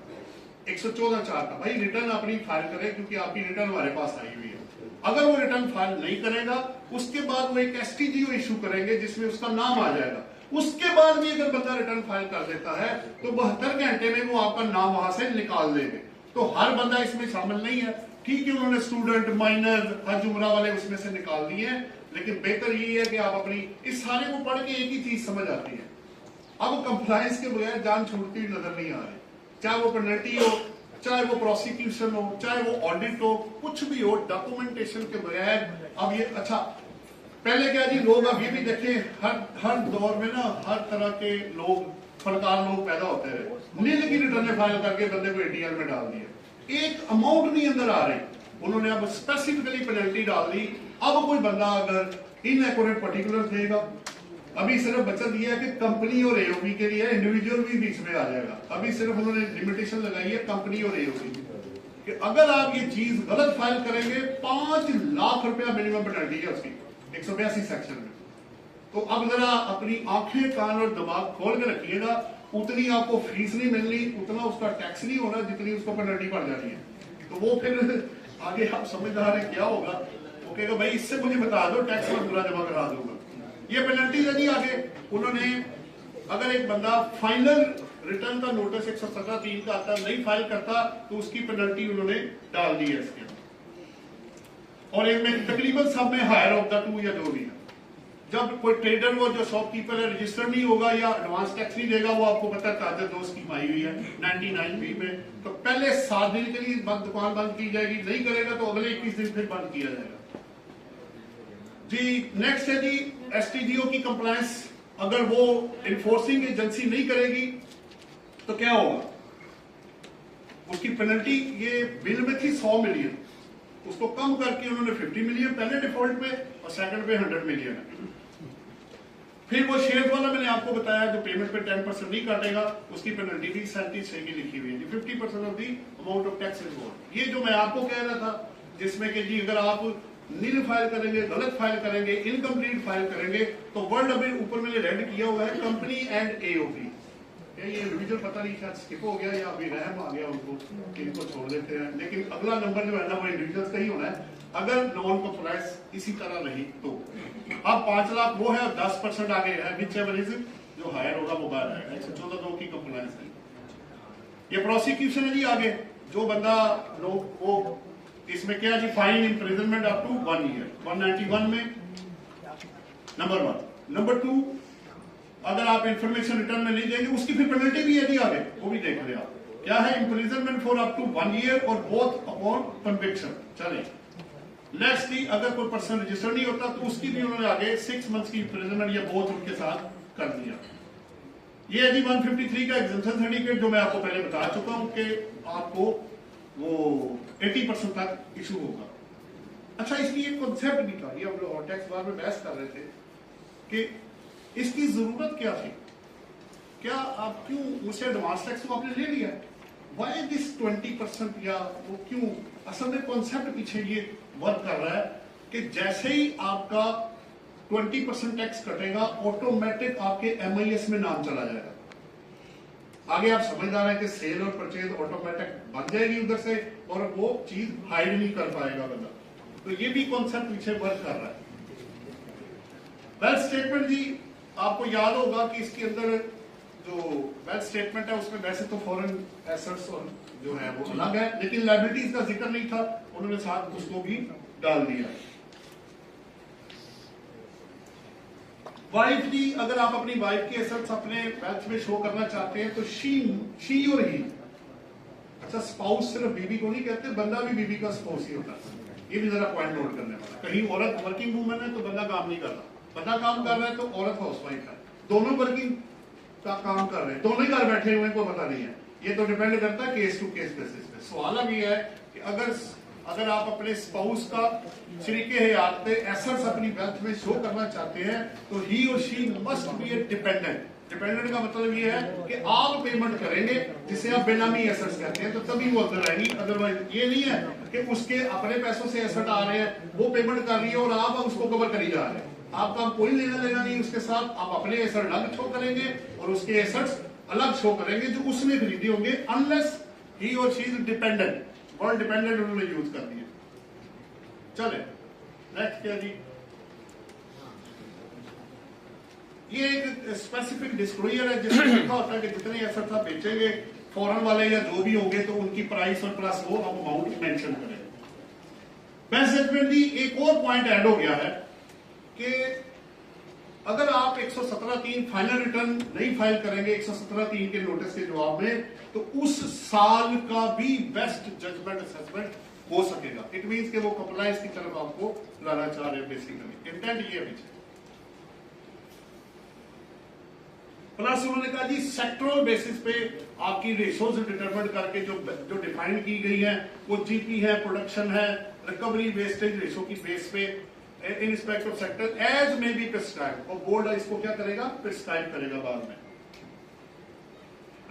114(4) का, भाई रिटर्न अपनी फाइल करें क्योंकि आपकी रिटर्न हमारे पास आई हुई है। अगर वो रिटर्न फाइल नहीं करेगा उसके बाद वो एक एसटीजीओ इशू करेंगे जिसमें उसका नाम आ जाएगा। उसके बाद भी अगर बंदा रिटर्न फाइल कर देता है तो 72 घंटे में वो आपका नाम वहां से निकाल देंगे। तो हर बंदा इसमें शामिल नहीं है। ठीक है, उन्होंने स्टूडेंट, माइनर, हज उम्रा वाले उसमें से निकाल दिए हैं, लेकिन बेहतर यही है कि आप अपनी इस सारे को पढ़ के एक ही चीज समझ आती है, अब कंप्लायंस के बगैर जान छूटती हुई नजर नहीं आ रही। चाहे वो पेनल्टी हो, चाहे वो प्रोसिक्यूशन हो, चाहे वो ऑडिट हो, कुछ भी हो, डॉक्यूमेंटेशन के बगैर अब ये अच्छा पहले क्या जी, लोग अब ये भी देखें हर दौर में ना हर तरह के लोग, फनकार लोग पैदा होते रहे। नील की रिटर्न फाइल करके बंदे को एटीएल में डाल दिया, एक अमाउंट नहीं अंदर आ रही, उन्होंने अब स्पेसिफिकली पेनल्टी डाल दी। अब कोई बंदा अगर इनएक्यूरेट पर्टिकुलर देगा, अभी सिर्फ बचत यह है कि कंपनी और एओपी के लिए, इंडिविजुअल भी बीच में आ जाएगा। अभी सिर्फ उन्होंने लिमिटेशन लगाई है कंपनी और एओपी कि अगर आप ये चीज गलत फाइल करेंगे 5 लाख रुपया मिनिमम पेनल्टी है उसकी। 182 सेक्शन में। तो अब जरा अपनी आंखें कान और दिमाग खोल के रखिएगा, उतनी आपको फीस नहीं मिलनी, उतना उसका टैक्स नहीं होना जितनी उसको पेनल्टी पड़ जानी है। तो वो फिर आगे आप समझदार है क्या होगा, वो कहेगा भाई इससे मुझे बता दो, टैक्स में पूरा जमा करा दूंगा। ये पेनल्टी है जी। आगे उन्होंने अगर एक बंदा फाइनल रिटर्न का नोटिस 117(3) का आता नहीं फाइल करता तो उसकी पेनल्टी उन्होंने डाल दी है इसके अंदर। और इनमें तकरीबन सब में हायर ऑफ द टू या जो भी है, जब कोई ट्रेडर वो जो शॉपकीपर है रजिस्टर नहीं होगा या एडवांस टैक्स नहीं देगा, वो आपको पता है ताज़ा दो स्कीम आई हुई है 99B में, तो पहले 7 दिन के लिए दुकान बंद की जाएगी, नहीं करेगा तो अगले 21 दिन फिर बंद किया जाएगा जी। नेक्स्ट है जी STGO की कंप्लायंस। अगर वो इन्फोर्सिंग एजेंसी नहीं करेगी तो क्या होगा, उसकी पेनल्टी ये बिल में थी 100 मिलियन, उसको कम करके उन्होंने 50 मिलियन पहले डिफॉल्ट में और सेकंड पे 100 मिलियन है। फिर वो शेयर वाला मैंने आपको बताया जो पेमेंट पे 10% नहीं काटेगा, उसकी पेनल्टी भी 37 की लिखी हुई है, 50% of the amount of tax involve. ये जो मैं आपको कह रहा था जिसमें कि जी अगर आप नील फाइल करेंगे, गलत फाइल करेंगे, इनकम्प्लीट फाइल करेंगे तो वर्ड अभी ऊपर मैंने रेड किया हुआ है कंपनी एंड AOP। ये इंडिविजुअल पता नहीं शायद स्किप हो गया या अभी रहम आ गया उनको, इनको छोड़ देते हैं, लेकिन अगला नंबर जो है ना वो इंडिविजुअल्स का ही होना है अगर नॉन कंप्लायंस इसी तरह रही तो। अब 5 लाख वो है, 10% आगे है विच एवर इज जो हायर होगा वो बाहर आएगा। 114(2) की कंप्लायंस है। ये प्रोसिक्यूशन है जी। आगे जो बंदा लोग वो इसमें क्या जी, fine imprisonment up to 1 year 191 में नंबर 1। नंबर 2 अगर आप इंफॉर्मेशन रिटर्न में नहीं देंगे उसकी फिर पेनल्टी भी है जी। आगे वो भी देख रहे आप क्या है, imprisonment for up to 1 year और बोथ अपॉन कन्विक्शन। चले नेक्स्ट थी अगर कोई पर्सन रजिस्टर नहीं होता तो उसकी भी उन्होंने आगे 6 मंथ्स की इम्प्रिजनमेंट या बोथ उनके साथ कर दिया। ये है जी 153 का एग्जेम्पशन सर्टिफिकेट जो मैं आपको पहले बता चुका हूं कि आपको वो 80% तक इशू होगा। अच्छा इसकी एक कॉन्सेप्ट भी था, ये हम लोग और टैक्स बार में बहस कर रहे थे कि इसकी जरूरत क्या थी, क्या आप क्यों मुझसे एडवांस टैक्स को आपने ले लिया, वाई दिस 20% या वो क्यों। असल में कॉन्सेप्ट पीछे ये वर्क कर रहा है कि जैसे ही आपका 20% टैक्स कटेगा ऑटोमेटिक आपके MIS में नाम चला जाएगा। आगे आप समझदार है कि सेल और परचेज ऑटोमेटिक बन जाएगी उधर से और वो चीज हाइड नहीं कर पाएगा बंदा। तो ये भी कॉन्सेप्ट पीछे वर्क कर रहा है। वेल्थ स्टेटमेंट जी आपको याद होगा कि इसके अंदर जो वेल्थ स्टेटमेंट है उसमें वैसे तो फॉरेन एसेट्स और जो है वो अलग है, लेकिन लायबिलिटीज का जिक्र नहीं था, उन्होंने साथ उसको भी डाल दिया। वाइफ जी अगर आप अपनी वाइफ की एसेट्स अपने वेल्थ में शो करना चाहते हैं तो शी और ही। अच्छा स्पाउस सिर्फ बीबी को नहीं कहते, बंदा भी बीबी का स्पाउस ही होता है, ये भी जरा पॉइंट नोट करने वाला। कहीं औरत वर्किंग वूमन है तो बंदा काम नहीं कर रहा, बंदा काम कर रहा है तो औरत हाउसवाइफ है, दोनों वर्किंग का काम कर रहे हैं, दोनों ही घर बैठे हुए कोई पता नहीं है। ये तो डिपेंड करता है केस टू केस बेसिस पे। सवाल अब ये है कि अगर आप अपने स्पाउस का शरीके हयात पे एसेट्स अपनी वेल्थ में शो करना चाहते हैं तो ही और she must be A dependent. Dependent का मतलब ये है कि आप पेमेंट करेंगे जिसे आप बेनामी एसेट्स कहते हैं, तो तभी वो अंदर आएंगी। अदरवाइज ये नहीं है कि उसके अपने पैसों से एसेट आ रहे हैं, वो पेमेंट कर रही है और आप उसको कवर करी जा रहे हैं, आपका कोई लेना देना नहीं उसके साथ। आप अपने एसेट अलग शो करेंगे और उसके एसेट्स अलग शो करेंगे जो उसने खरीदे होंगे, अनलेस ही और she is dependent. Word dependent उन्होंने यूज कर दिया। चले नेक्स्ट क्या जी, ये एक स्पेसिफिक डिस्क्लोजर है जिसमें लिखा होता है कि जितने एसेट्स आप बेचेंगे फॉरेन वाले या जो भी होंगे तो उनकी प्राइस और प्लस वो आप अमाउंट मेंशन करें। बैंक स्टेटमेंट की एक और पॉइंट ऐड हो गया है कि अगर आप 117(3) फाइनल रिटर्न नहीं फाइल करेंगे 117(3) के नोटिस के जवाब में, तो उस साल का भी बेस्ट जजमेंट असेसमेंट हो सकेगा। इट मींस कि वो कंप्लायंस की तरफ आपको लाना चाह रहे हैं। बेसिकली इंटेंट ये पीछे प्लस उन्होंने कहा जी सेक्टरल बेसिस पे आपकी रेशोज डिटरमाइन करके जो डिफाइन की गई है वो जीपी है, प्रोडक्शन है, रिकवरी वेस्टेज रेशो की बेस पे in respect of sector as may be prescribe, और बोर्ड इसको क्या करेगा, प्रिस्क्राइब करेगा बाद में।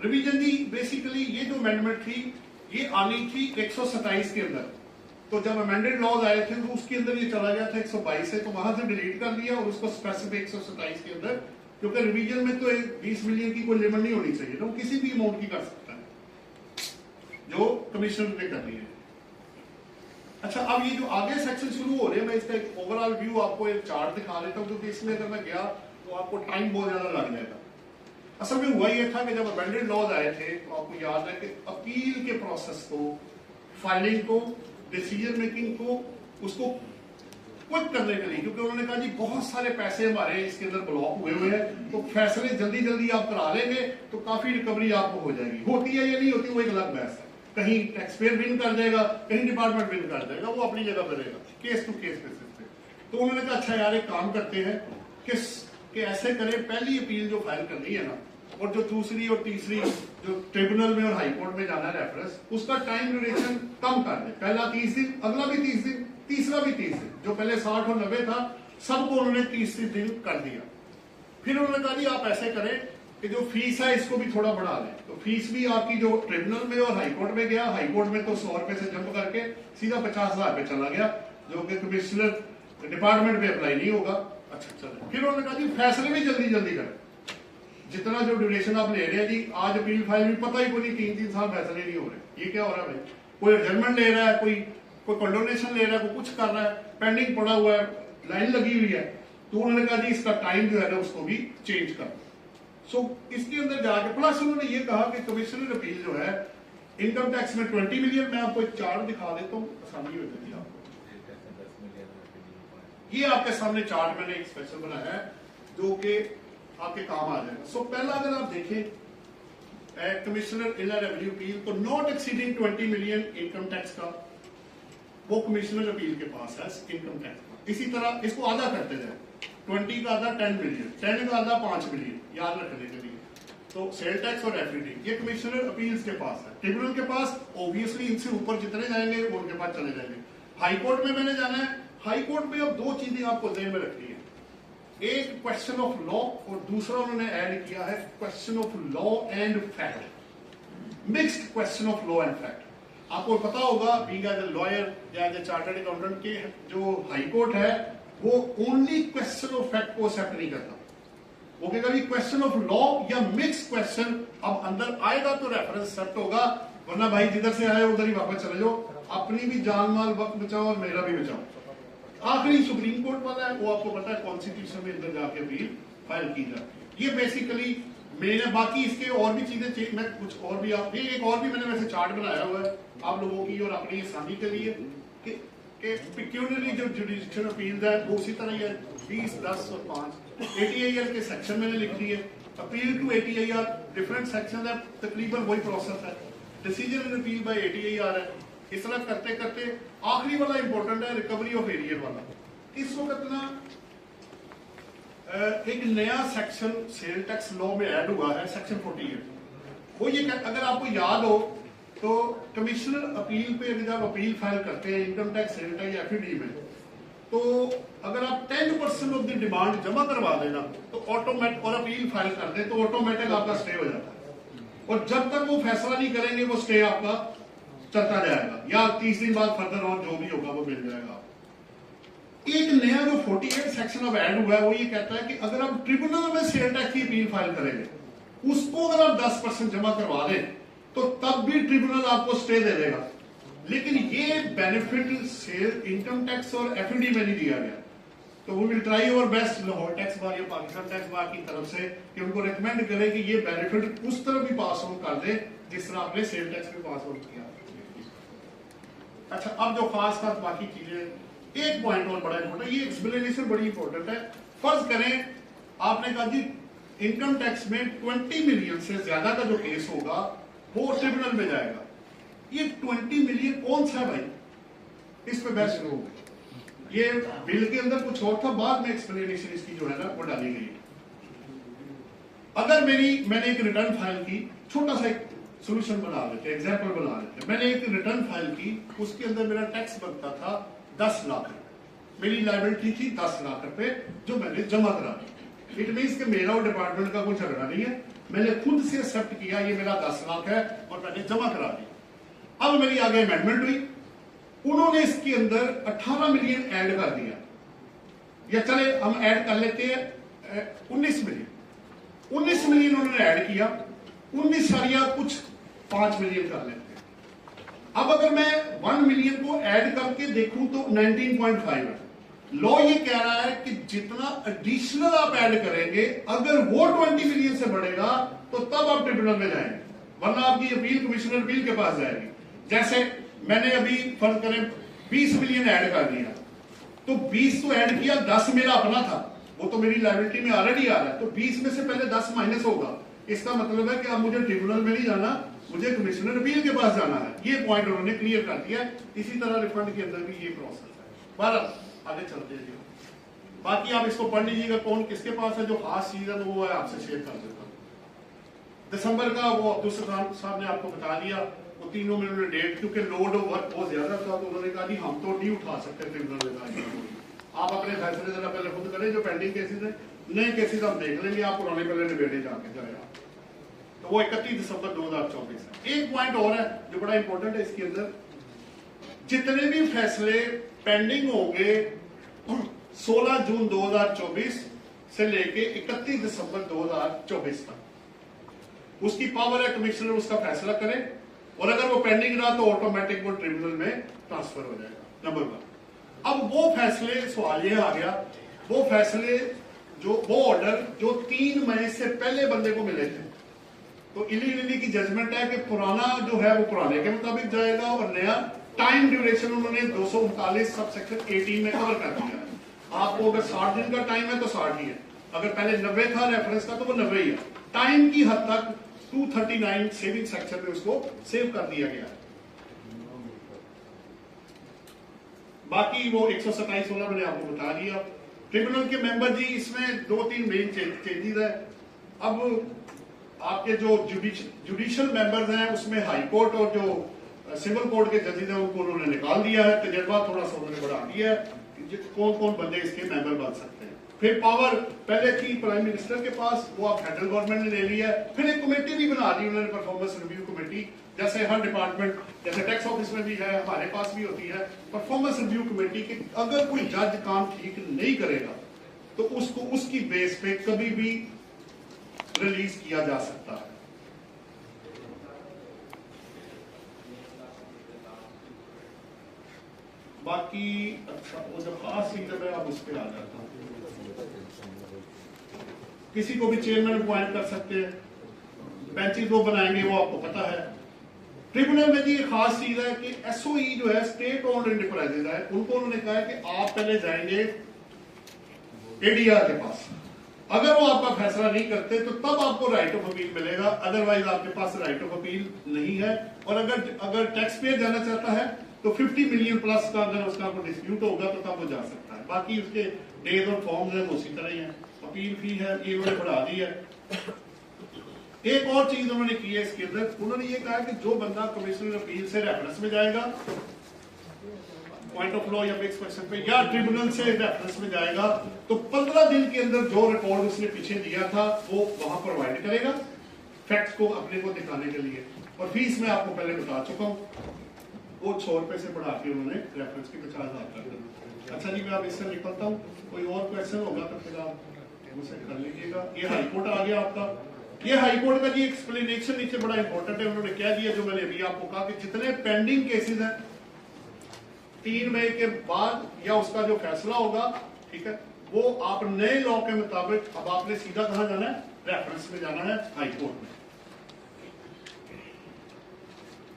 रिवीजन जी बेसिकली ये जो अमेंडमेंट थी ये आनी थी 127 के अंदर, तो जब अमेंडेड लॉज आए थे तो उसके अंदर ये चला गया था 122 से, तो वहां से डिलीट कर दिया और उसको स्पेसिफिक 127 के अंदर, क्योंकि रिवीजन में तो 20 मिलियन की कोई लिमिट नहीं होनी चाहिए, तो किसी भी अमाउंट की कर सकता है जो कमिश्नर ने करनी है। अच्छा, अब ये जो आगे सेक्शन शुरू हो रहे हैं, मैं इसका एक ओवरऑल व्यू आपको एक चार्ट दिखा देता हूँ, क्योंकि इसमें अगर मैं गया तो आपको टाइम बहुत ज्यादा लग जाएगा। असल में हुआ ये था कि जब अमेंडेड लॉज आए थे तो आपको याद है कि अपील के प्रोसेस को, फाइलिंग को, डिसीजन मेकिंग को, उसको क्विक करने के लिए, क्योंकि उन्होंने कहा जी बहुत सारे पैसे हमारे इसके अंदर ब्लॉक हुए हैं, तो फैसले जल्दी जल्दी आप करा लेंगे तो काफी रिकवरी आपको हो जाएगी। होती है या नहीं होती वो एक अलग बहस है, कहीं टैक्स पेयर विन कर देगा, कहीं डिपार्टमेंट विन कर देगा, वो अपनी जगह पर रहेगा, केस टू केस बेसिस पे। तो उन्होंने कहा अच्छा यार एक काम करते हैं कि ऐसे करें, पहली अपील जो फाइल करनी है ना, और जो दूसरी और तीसरी जो ट्रिब्यूनल में और हाई कोर्ट में जाना है रेफरेंस, उसका टाइम ड्यूरेशन कम कर दे, पहला 30 दिन, अगला भी 30 दिन, तीसरा भी 30 दिन, जो पहले 60 और 90 था सबको उन्होंने 30 दिन कर दिया। फिर उन्होंने कहा जी आप ऐसे करें कि जो फीस है इसको भी थोड़ा बढ़ा दें, तो फीस भी आपकी जो ट्रिब्यूनल में और हाई कोर्ट में गया, हाई कोर्ट में तो 100 रुपए से जंप करके सीधा 50,000 पे चला गया, जो कि कमिश्नर डिपार्टमेंट पे अप्लाई नहीं होगा। अच्छा चलो, फिर उन्होंने कहा जी फैसले भी जल्दी जल्दी करें, जितना जो ड्यूरेशन आप ले रहे हैं जी, आज अपील फाइल भी पता ही कोई नहीं, 3-3 साल फैसले नहीं हो रहे, ये क्या हो रहा है भाई? कोई एडजमेंट ले रहा है, कोई कंडोनेशन ले रहा है, कोई कुछ कर रहा है, पेंडिंग पड़ा हुआ है, लाइन लगी हुई है, तो उन्होंने कहा जी इसका टाइम जो है ना उसको भी चेंज कर। सो इसके अंदर जाके प्लस उन्होंने ये कहा कि कमिश्नर अपील जो है इनकम टैक्स में 20 मिलियन, मैं आपको एक चार्ट दिखा देता हूँ, आसानी हो जाती है आपको। ये आपके सामने चार्ट मैंने एक स्पेशल बनाया है जो कि आपके काम आ जाएगा। सो पहला अगर आप देखें कमिश्नर इनलैंड रेवेन्यू अपील, तो not exceeding 20 million income tax का वो कमिश्नर अपील के पास है इनकम टैक्स का। इसी तरह इसको आधा करते जाए, 20 का आधा 10 मिलियन, 10 का आधा 5 मिलियन, याद रखने के लिए। तो सेल टैक्स और एफडीटी ये कमिश्नर अपील्स के पास है। ट्रिब्यूनल के पास ऑब्वियसली इनसे ऊपर जितने जाएंगे वो उनके पास चले जाएंगे। हाई कोर्ट में मैंने जाना है, हाई कोर्ट में अब दो चीजें आपको ध्यान में रखनी है, एक क्वेश्चन ऑफ लॉ और दूसरा उन्होंने ऐड किया है question of law and fact, mixed question of law and fact. आपको पता होगा बीइंग एज अ लॉयर या एज अ चार्टर्ड अकाउंटेंट के जो हाई कोर्ट है वो ओनली क्वेश्चन ऑफ फैक्ट को एक्सेप्ट नहीं करता, वो कहेगा भी क्वेश्चन ऑफ लॉ या मिक्स क्वेश्चन अब अंदर आएगा तो रेफरेंस एक्सेप्ट होगा, वरना भाई जिधर से आए उधर ही वापस चले जाओ, अपनी भी जान माल वक्त बचाओ और मेरा भी बचाओ। आखिरी सुप्रीम कोर्ट वाला है, वो आपको पता है कॉन्स्टिट्यूशन में अंदर जाके अपील फाइल की जाती है। ये बेसिकली मैंने बाकी इसके और भी चीजें मैं कुछ और भी आप एक और भी मैंने वैसे चार्ट बनाया हुआ है आप लोगों की और अपनी आसानी के लिए कि पिक्यूलियरली जो जुडिशियल अपील है वो उसी तरह ही है 20, 10 और 5 ATIR के सेक्शन मैंने लिख दिए। Appeal to ATIR different section है, तकरीबन वही प्रोसेस है। Decision in appeal by ATIR है। इस तरह करते करते आखिरी वाला इंपॉर्टेंट है रिकवरी ऑफ एरियर वाला। इस वक्त ना एक नया सेक्शन सेल टैक्स लॉ में ऐड हुआ है, सेक्शन 48। वो ये अगर आपको याद हो तो कमिश्नर अपील पे जब अपील फाइल करते हैं इनकम टैक्स, सेल टैक्स या FD में, तो अगर आप 10% ऑफ द डिमांड जमा करवा देना तो ऑटोमेटिक और अपील फाइल कर दे तो ऑटोमेटिक आपका स्टे हो जाता है, और जब तक वो फैसला नहीं करेंगे वो स्टे आपका चलता जाएगा या 30 दिन बाद फर्दर और जो भी होगा वो मिल जाएगा। एक नया जो 48 सेक्शन अब ऐड हुआ है वो ये कहता है कि अगर आप ट्रिब्यूनल में सेल टैक्स की अपील फाइल करेंगे उसको अगर आप 10% जमा करवा दें तो तब भी ट्रिब्यूनल आपको स्टे दे देगा, लेकिन ये बेनिफिट सेल इनकम टैक्स और FD में नहीं दिया गया। तो we will try our best Lahore tax bar या पाकिस्तान टैक्स बार की तरफ से कि उनको रिकमेंड करें कि ये बेनिफिट उस तरह भी पास ऑन कर दे जिस तरह आपने सेल टैक्स में पास ऑन किया। अच्छा, अब जो खास खास बाकी चीजें, एक पॉइंट और बड़ा इंपॉर्टेंट, ये एक्सप्लेनेशन बड़ी इंपॉर्टेंट है। फर्ज करें आपने कहा जी इनकम टैक्स में 20 मिलियन से ज्यादा का जो केस होगा वो ट्रिब्यूनल में जाएगा। ये 20 मिलियन कौन सा है भाई, इस पे बहस शुरू हो गई। ये बिल के अंदर कुछ और था, बाद में एक्सप्लेनेशन इसकी जो है ना वो डाली गई। अगर मैंने एक रिटर्न फाइल की, छोटा सा एक सोल्यूशन बना लेते, एग्जाम्पल बना लेते, मैंने एक रिटर्न फाइल की, उसके अंदर मेरा टैक्स बनता था 10 लाख रुपए, मेरी लायबिलिटी थी 10 लाख रुपए जो मैंने जमा करा दी। इट मीन्स कि मेरा और डिपार्टमेंट का कोई झगड़ा नहीं है, मैंने खुद से एक्सेप्ट किया ये मेरा 10 लाख है और मैंने जमा करा दी। अब मेरी आगे अमेंडमेंट हुई, उन्होंने इसके अंदर 18 मिलियन ऐड कर दिया, या चले हम ऐड कर लेते हैं 19 मिलियन। 19 मिलियन उन्होंने ऐड किया, 19 सारिया कुछ 5 मिलियन कर लेते हैं। अब अगर मैं 1 मिलियन को ऐड करके देखूं तो 19.5 है। लॉ ये कह रहा है कि जितना एडिशनल आप ऐड करेंगे, अगर वो 20 मिलियन से बढ़ेगा तो तब आप ट्रिब्यूनल में जाएंगे, वरना आपकी अपील कमिश्नर अपील के पास जाएगी। जैसे मैंने अभी फर्ज करें 20 मिलियन ऐड कर दिया, तो 20 तो ऐड किया, 10 मेरा अपना था, वो तो मेरी लायबिलिटी में ऑलरेडी आ रहा है, तो 20 में से पहले 10 माइनस होगा। इसका मतलब है कि अब मुझे ट्रिब्यूनल में नहीं जाना, मुझे कमिश्नर अपील के पास जाना है। ये पॉइंट उन्होंने क्लियर कर दिया है। इसी तरह रिफंड के अंदर भी ये प्रोसेस है। बहरहाल आगे चलते हैं जी। बाकी आप इसको पढ़ लीजिएगा, कौन किसके पास है, जो खास चीज है वो है आपसे शेयर कर देता हूं। दिसंबर का वो अब्दुल सत्तार साहब ने आपको बता दिया, वो तीनों में उन्होंने डेट, क्योंकि लोड ऑफ वर्क बहुत ज्यादा था, तो उन्होंने कहा जी हम तो नहीं उठा सकते ट्रिब्यूनल में, आप अपने फैसले जरा पहले खुद करें। जो पेंडिंग केसेस है, नए केसेस हम देख लेंगे, आप पुराने पहले निबेड़े जाके जाएगा। तो वो 31 दिसंबर 2024 है। एक पॉइंट और है जो बड़ा इंपॉर्टेंट है इसके अंदर, जितने भी फैसले पेंडिंग होंगे 16 जून 2024 से लेके 31 दिसंबर 2024 तक, उसकी पावर है कमिश्नर उसका फैसला करे, और अगर वो पेंडिंग रहा तो ऑटोमेटिक वो ट्रिब्यूनल में ट्रांसफर हो जाएगा। नंबर 1। अब वो फैसले, सवाल ये आ गया, वो फैसले वो ऑर्डर जो 3 मई से पहले बंदे को मिले थे, तो इली की जजमेंट है कि पुराना जो है वो पुराने के मुताबिक जाएगा, और नया टाइम ड्यूरेशन उन्होंने 239 सब सेक्शन 18 में कवर कर दिया है। आपको अगर 60 दिन का टाइम है तो 60 ही है, अगर पहले 90 था रेफरेंस का तो वो 90 ही है। टाइम की हद तक 239 सेविंग सेक्शन में उसको सेव कर दिया गया है। बाकी वो 127(16) मैंने आपको बता दिया। ट्रिब्यूनल के मेंबर जी, इसमें 2-3 मेन चेंजेस है। अब आपके जो जुडिशियल मेंबर्स हैं उसमें हाई कोर्ट और जो सिविल कोर्ट के जजेस हैं उनको उन्होंने निकाल दिया है। तजर्बा थोड़ा सा उन्होंने बढ़ा दिया है, कौन कौन बंदे इसके मेंबर बन सकते हैं। फिर पावर पहले थी प्राइम मिनिस्टर के पास, वो आप फेडरल गवर्नमेंट ने ले लिया है। फिर एक कमेटी भी बना दी उन्होंने, परफॉर्मेंस रिव्यू कमेटी, जैसे हर डिपार्टमेंट, जैसे टैक्स ऑफिस में भी है, हमारे पास भी होती है परफॉर्मेंस रिव्यू कमेटी की। अगर कोई जज काम ठीक नहीं करेगा तो उसको उसकी बेस पे कभी भी रिलीज किया जा सकता है। बाकी अच्छा, वो जो खास चीज है अब उस पर आ जाता हूं। किसी को भी चेयरमैन अपॉइंट कर सकते हैं, बेंचेस वो बनाएंगे, वो आपको पता है। ट्रिब्यूनल में जी एक खास चीज है कि एसओई जो है, स्टेट ओन्ड एंटरप्राइजेज है, उनको उन्होंने कहा है कि आप पहले जाएंगे एडीआर के पास, अगर वो आपका फैसला नहीं करते तो तब आपको राइट ऑफ अपील मिलेगा, अदरवाइज आपके पास राइट ऑफ अपील नहीं है। और अगर टैक्स पेयर जाना चाहता है तो 50 मिलियन प्लस का अगर उसका कोई डिस्प्यूट होगा तो तब वो जा सकता है। बाकी उसके डेज और फॉर्म्स है वो उसी तरह ही है। अपील फी है ये उन्होंने बढ़ा दी है। एक और चीज उन्होंने की है इसके अंदर, उन्होंने ये कहा कि जो बंदा कमिश्नर अपील से रेफरेंस में जाएगा पॉइंट ऑफ लॉ या फिक्स क्वेश्चन पे, या ट्रिब्यूनल से रेफरेंस में जाएगा, तो 15 दिन के अंदर जो रिकॉर्ड उसने पीछे दिया था वो वहां प्रोवाइड करेगा फैक्ट्स को अपने को दिखाने के लिए। और फीस मैं आपको पहले बता चुका हूं, वो 100 रुपए से बढ़ा के उन्होंने रेफरेंस की 50,000 कर दी। अच्छा जी, मैं अब इससे निकलता हूँ, कोई और क्वेश्चन होगा तो फिर आप मुझसे कर लीजिएगा। ये हाईकोर्ट आ गया आपका, ये हाईकोर्ट का जी एक्सप्लेनेशन नीचे बड़ा इंपॉर्टेंट है। उन्होंने कह दिया जो मैंने अभी आपको कहा कि जितने पेंडिंग केसेस हैं 3 मई के बाद या उसका जो फैसला होगा, ठीक है, वो आप नए लॉ के मुताबिक अब आपने सीधा कहां जाना है, रेफरेंस में जाना है हाईकोर्ट में।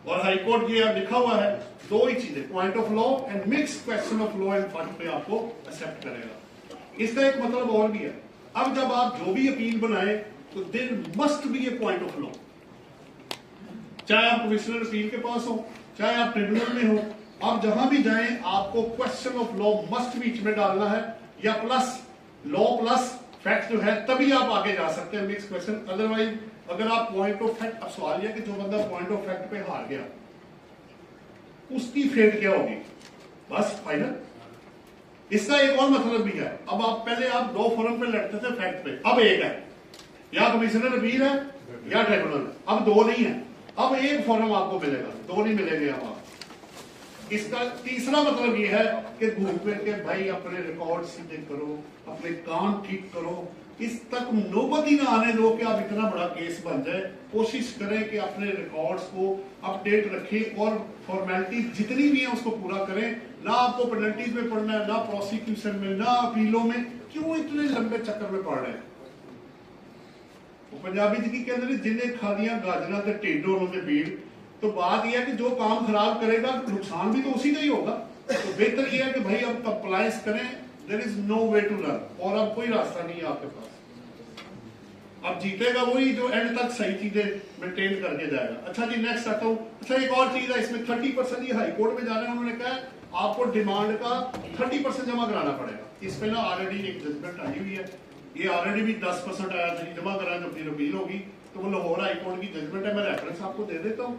और हाईकोर्ट ये लिखा हुआ है 2 ही चीजें, point of law and mix question of law and fact पे आपको एक्सेप्ट करेगा। इसका एक मतलब और भी है, अब जब आप जो भी अपील बनाए तो there must be a point of law, चाहे आप कमिश्नर अपील के पास हो, चाहे आप ट्रिब्यूनल में हो, आप जहां भी जाएं आपको क्वेश्चन ऑफ लॉ मस्ट बीच में डालना है, या प्लस लॉ प्लस फैक्ट जो है, तभी आप आगे जा सकते हैं मिक्स क्वेश्चन। अदरवाइज अगर आप पॉइंट ऑफ फैक्ट, अब सवाल यह कि जो बंदा पॉइंट ऑफ फैक्ट पे हार गया उसकी फेट क्या होगी, बस फाइनल। इसका एक और मतलब भी है, अब आप पहले आप 2 फोरम पे लड़ते थे फैक्ट पे, अब एक है, या कमिश्नर अपील है या ट्रिब्यूनल, अब 2 नहीं है, अब एक फोरम आपको मिलेगा, 2 नहीं मिलेंगे अब आप। इसका तीसरा मतलब ये है कि घूम फिर के भाई अपने रिकॉर्ड सीधे करो, अपने काम ठीक करो, इस तक नौबत ही ना आने दो कि आप इतना बड़ा केस बन जाए। कोशिश करें कि अपने रिकॉर्ड्स को अपडेट रखें और फॉर्मेलिटी जितनी भी है उसको पूरा करें। ना आपको पेनल्टीज में पढ़ना है, ना प्रोसिक्यूशन में, ना अपीलों में। क्यों इतने लंबे चक्कर में पड़ रहे हैं? वो पंजाबी जी की कहते हैं जिन्हें खादियां गाजरा ते टेडो उन्होंने भीड़। तो बात यह है कि जो काम खराब करेगा नुकसान भी तो उसी का ही होगा। तो बेहतर यह है कि भाई अब कंप्लायंस करें। There is no way to run, और अब कोई रास्ता नहीं है आपके पास। अब जीतेगा वही जो एंड तक सही चीजें मेंटेन करके जाएगा। अच्छा जी, नेक्स्ट आता हूँ। अच्छा, एक और चीज है इसमें, 30% ये हाई कोर्ट में जा रहे हैं। उन्होंने कहा आपको डिमांड का 30% जमा कराना पड़ेगा। इस पे ना ऑलरेडी एक जजमेंट आई हुई है। ये ऑलरेडी भी 10% आया था, जमा कराएं तो फिर अपील होगी। तो वो लाहौर हाई कोर्ट की जजमेंट है, मैं रेफरेंस आपको दे देता हूँ।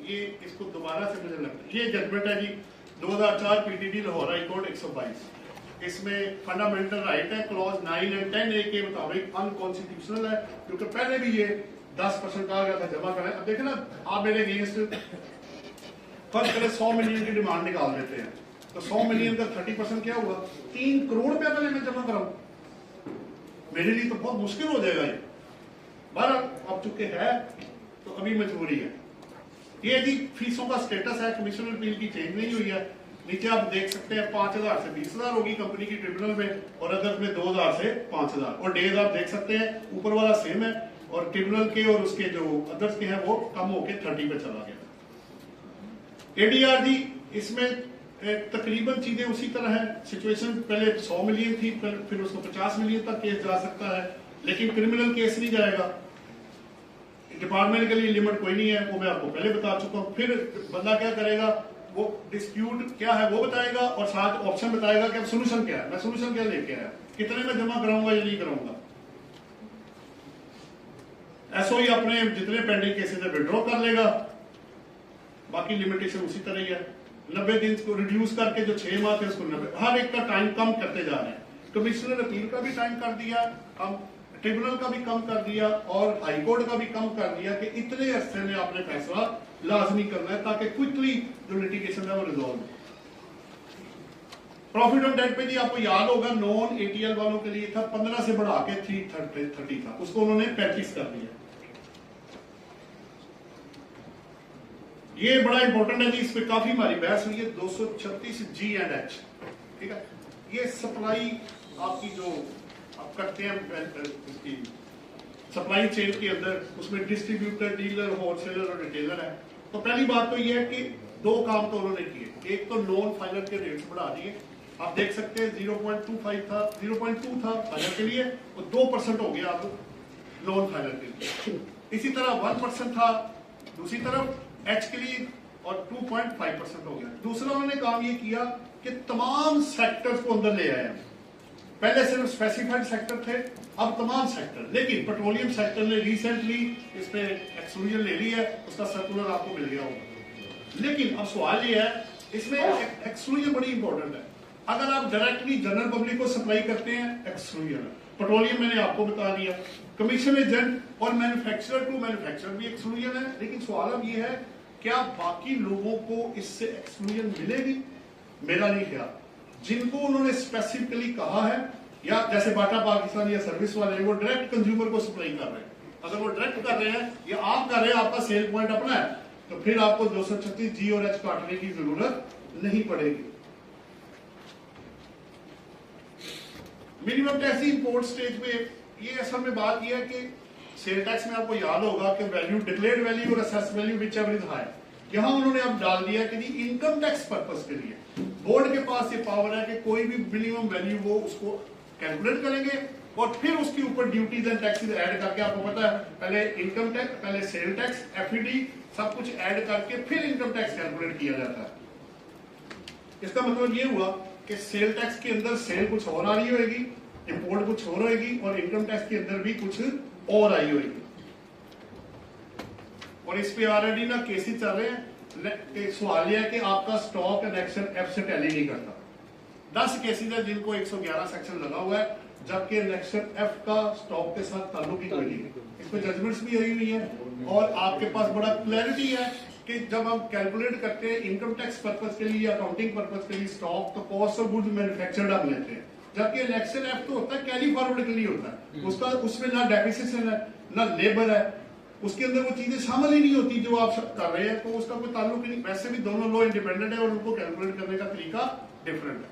ये इसको दोबारा से मुझे लगता है ये जजमेंट है जी 2004 पीटीडी लाहौर हाई कोर्ट 122। इसमें फंडामेंटल राइट है, क्लॉज 9 और 10A के मुताबिक अनकॉन्स्टिट्यूशनल है, क्योंकि पहले भी ये 10% कहा गया था जमा करें। अब देखें ना, आप मेरे अगेंस्ट फर्स्ट करें 100 मिलियन की डिमांड निकाल देते हैं, तो 100 मिलियन का 30% क्या हुआ? 3 करोड़ रुपया पहले मैं जमा कराऊं। मेरे लिए तो बहुत मुश्किल हो जाएगा ये। बहरहाल अब चुके है तो अभी मजबूरी है। ये जी फीसों का स्टेटस है, कमिश्नर अपील की चेंज नहीं हुई है। नीचे आप देख सकते हैं 5000 से 20,000 होगी कंपनी की ट्रिब्यूनल में, और अदर्स में 2000 से 5000। और डेज आप देख सकते हैं ऊपर वाला सेम है, और ट्रिब्यूनल के और उसके जो अदर्स के हैं वो कम होके 30 पे चला गया। एडीआर जी, इसमें तकरीबन चीजें उसी तरह है। सिचुएशन पहले 100 मिलियन थी, फिर उसको 50 मिलियन तक केस जा सकता है, लेकिन क्रिमिनल केस नहीं जाएगा। डिपार्टमेंट के लिए लिमिट कोई नहीं है, वो मैं आपको पहले बता चुका हूँ। फिर बंदा क्या करेगा, वो डिस्प्यूट क्या है वो बताएगा, और साथ ऑप्शन बताएगा कि अब सोल्यूशन क्या है। मैं सोल्यूशन क्या लेके आया, कितने में जमा कराऊंगा या नहीं कराऊंगा। एसओई अपने जितने पेंडिंग केसेस है विड्रॉ कर लेगा, बाकी लिमिटेशन उसी तरह ही है। 90 दिन को रिड्यूस करके जो 6 माह थे उसको 90, हर एक का टाइम कम करते जा रहे हैं। कमिश्नर अपील का भी टाइम कर दिया, हम ट्रिब्यूनल का भी कम कर दिया, और हाई कोर्ट का भी कम कर दिया कि इतने अरसे में आपने फैसला लाजमी करना है ताकि क्विकली जो लिटिगेशन है वो रिजॉल्व हो। प्रॉफिट ऑन डेट पे जी आपको याद होगा नॉन एटीएल वालों के लिए था 15 से बढ़ा के 330 था, उसको उन्होंने 35 कर दिया। ये बड़ा इंपॉर्टेंट है जी, इस पे काफी हमारी बहस हुई है। 236 G एंड H, ठीक है। ये सप्लाई आपकी जो आप करते हैं सप्लाई चेन के अंदर, उसमें डिस्ट्रीब्यूटर, डीलर, होलसेलर और रिटेलर है। तो पहली बात तो ये है कि 2 काम तो उन्होंने किए। एक तो नॉन फाइलर के रेट्स बढ़ा दिए, आप देख सकते हैं 0.25 था, 0.2 था फाइलर के लिए, और 2% हो गया अब नॉन फाइलर के लिए। इसी तरह 1% था दूसरी तरफ H के लिए, और 2.5% हो गया। दूसरा उन्होंने काम ये किया कि तमाम सेक्टर्स को अंदर ले आया। पहले सिर्फ स्पेसिफाइड सेक्टर थे, अब तमाम सेक्टर। लेकिन पेट्रोलियम सेक्टर ने रिसेंटली इस पे एक्सक्लूजन ले ली है, उसका सर्कुलर आपको मिल गया होगा। लेकिन अब सवाल ये है, इसमें एक्सक्लूजन बड़ी इंपॉर्टेंट है। अगर आप डायरेक्टली जनरल पब्लिक को सप्लाई करते हैं, एक्सक्लूजन है। पेट्रोलियम मैंने आपको बता दिया, कमीशन एजेंट और मैन्युफैक्चरर टू मैन्युफैक्चरर भी एक्सक्लूजन है। लेकिन सवाल अब ये है, क्या बाकी लोगों को इससे एक्सक्लूजन मिलेगी? मेरा नहीं ख्याल। जिनको उन्होंने स्पेसिफिकली कहा है, या जैसे बाटा पाकिस्तान या सर्विस वाले, वो डायरेक्ट कंज्यूमर को सप्लाई कर रहे हैं। अगर वो डायरेक्ट कर रहे हैं या आप कर रहे हैं, आपका सेल पॉइंट अपना है, तो फिर आपको 236 G और H काटने की जरूरत नहीं पड़ेगी। मिनिमम टैक्स इंपोर्ट स्टेज पे ये असल में बात यह है कि सेल टैक्स में आपको याद होगा कि वैल्यू, डिक्लेयर्ड वैल्यू और assess value which ever is high, यहां उन्होंने अब डाल दिया कि जी इनकम टैक्स पर्पस के लिए बोर्ड के पास ये पावर है कि कोई भी मिनिमम वैल्यू वो उसको कैलकुलेट करेंगे, और फिर उसके ऊपर ड्यूटीज एंड टैक्सेस ऐड करके, आपको पता है पहले इनकम टैक्स, पहले सेल टैक्स, एफईडी सब कुछ ऐड करके फिर इनकम टैक्स कैलकुलेट किया जाता है। इसका मतलब ये हुआ कि सेल टैक्स के अंदर सेल कुछ और आ रही होगी, इंपोर्ट कुछ और होगी, और इनकम टैक्स के अंदर भी कुछ और आई होगी। और इस पे ऑलरेडी ना केसेस चल रहे हैं। सवाल यह है कि आपका स्टॉक एनेक्शन एफ से टैली नहीं करता। 10 केसेस है जिनको 111 सेक्शन लगा हुआ है, जबकि एनेक्शन एफ का स्टॉक के साथ ताल्लुक ही कोई नहीं है। इसमें जजमेंट्स भी आई हुई है, और आपके पास बड़ा क्लैरिटी है कि जब हम कैलकुलेट करते हैं इनकम टैक्स पर्पज के लिए, अकाउंटिंग पर्पज के लिए स्टॉक, तो कॉस्ट ऑफ गुड्स मैन्युफैक्चर्ड आप लेते हैं, जबकि इलेक्शन एक्ट तो होता है कैरी फॉरवर्ड के लिए होता है, उसका उसमें ना डेप्रिसिएशन है ना लेबर है, उसके अंदर वो चीजें शामिल ही नहीं होती जो आप कर रहे हैं, तो उसका कोई ताल्लुक ही नहीं। वैसे भी दोनों लॉ इंडिपेंडेंट है और उनको कैलकुलेट करने का तरीका डिफरेंट है।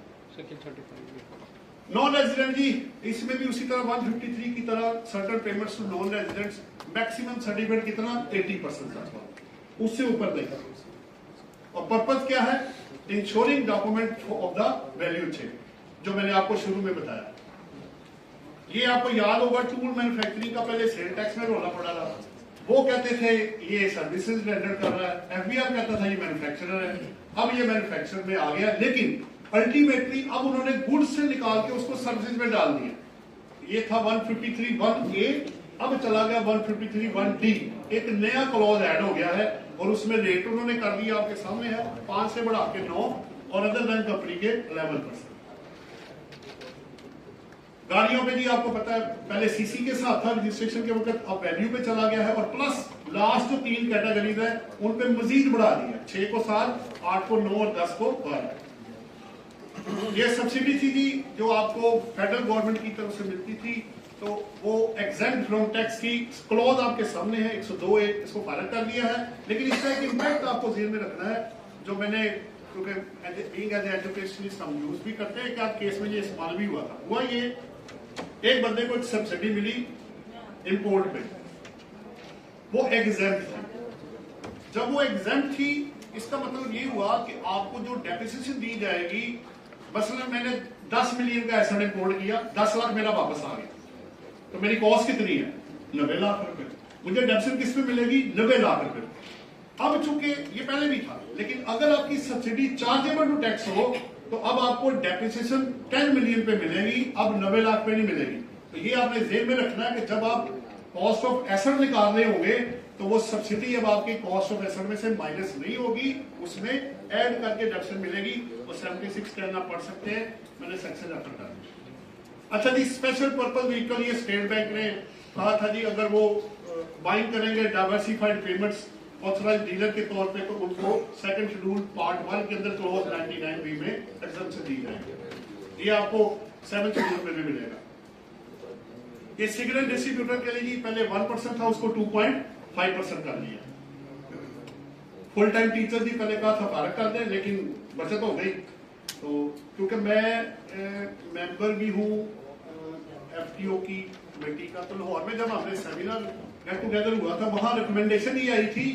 नॉन रेजिडेंट जी, इसमें भी उसी तरह 153 की तरह certain payments to non residents, maximum certificate कितना 80%, उससे ऊपर नहीं। और पर्पज क्या है? Insuring document of the value chain, जो मैंने आपको शुरू में बताया। ये आपको याद होगा, टूल मैन्युफैक्चरिंग का पहले सेल टैक्स में रोला पड़ा था, वो कहते थे ये सर्विसेज रेंडर कर रहा है, एफबीआर कहता था ये मैन्युफैक्चरर है, अब ये मैन्युफैक्चर में आ गया, लेकिन अल्टीमेटली अब उन्होंने गुड्स से निकाल के उसको सर्विसेज में डाल दिया। ये था 153(1)(a), अब चला गया 153(1)(d), एक नया क्लॉज ऐड हो गया है और उसमें रेट उन्होंने कर दिया, आपके सामने है, 5 से बढ़ा के 9 और अदर देन कंपनी के 11%। गाड़ियों पे जी आपको पता है पहले सीसी के साथ था रजिस्ट्रेशन के वक्त, अब वैल्यू पे चला गया है, और प्लस लास्ट जो 3 कैटेगरीज है उन पे मजीद बढ़ा दिया, 6 को 7, 8 को 9 और 10 को 12। ये सब्सिडी थी जी जो आपको फेडरल गवर्नमेंट की तरफ से मिलती थी, तो वो एग्जेम्प्ट फ्रॉम टैक्स की क्लॉज आपके सामने है, 102(a), इसको फारग कर दिया है। लेकिन इसका एक इम्पैक्ट आपको ध्यान में रखना है, जो मैंने क्योंकि बीइंग एज एजुकेशनिस्ट हम यूज भी करते हैं कि आप केस में ये इस्तेमाल भी हुआ था। हुआ ये, एक बंदे को एक सब्सिडी मिली इंपोर्ट पे, वो एग्जेम्प्ट थी। जब वो एग्जेम्प्ट थी, इसका मतलब ये हुआ कि आपको जो डेप्रिसिएशन दी जाएगी, मसलन मैंने 10 मिलियन का एसेट इंपोर्ट किया, 10 लाख मेरा वापस आ गया, तो मेरी कॉस्ट कितनी है 90 लाख रुपए, मुझे डेप्रिसिएशन किस पे मिलेगी 90 लाख रुपए। अब चूंकि ये पहले भी था, लेकिन अगर आपकी सब्सिडी चार्जेबल टू टैक्स हो तो अब आपको डेप्रिसिएशन 10 मिलियन पे मिलेगी, अब 90 लाख पे नहीं मिलेगी। तो ये आपने ज़हन में रखना है कि जब आप कॉस्ट ऑफ एसेट निकाल रहे होंगे तो वो सब्सिडी अब आपकी कॉस्ट ऑफ एसेट में से माइनस नहीं होगी, उसमें ऐड करके डेप्रिसिएशन मिलेगी। वो 76 कहना पढ़ सकते हैं, मैंने सक्सेस रेफर कर दिया। अच्छा जी, स्पेशल पर्पज व्हीकल, ये स्टेट बैंक ने कहा था जी अगर वो बाइंग करेंगे डाइवर्सिफाइड पेमेंट्स ऑथराइज डीलर के तौर पे, तो उनको सेकंड शेड्यूल पार्ट 1 के अंदर क्लॉज 99B में एग्जम्पशन दी जाएगी। ये आपको 7th शेड्यूल में भी मिलेगा। ये सिग्नल डिस्ट्रीब्यूटर के लिए जी पहले 1% था, उसको 2.5% कर दिया। फुल टाइम टीचर जी पहले कहा था फारग कर दें, लेकिन बचत हो गई। तो क्योंकि मैं मेंबर भी हूँ FTO की कमेटी का, तो लाहौर में जब हमने सेमिनार गेट टुगेदर हुआ था, वहां रिकमेंडेशन ही आई थी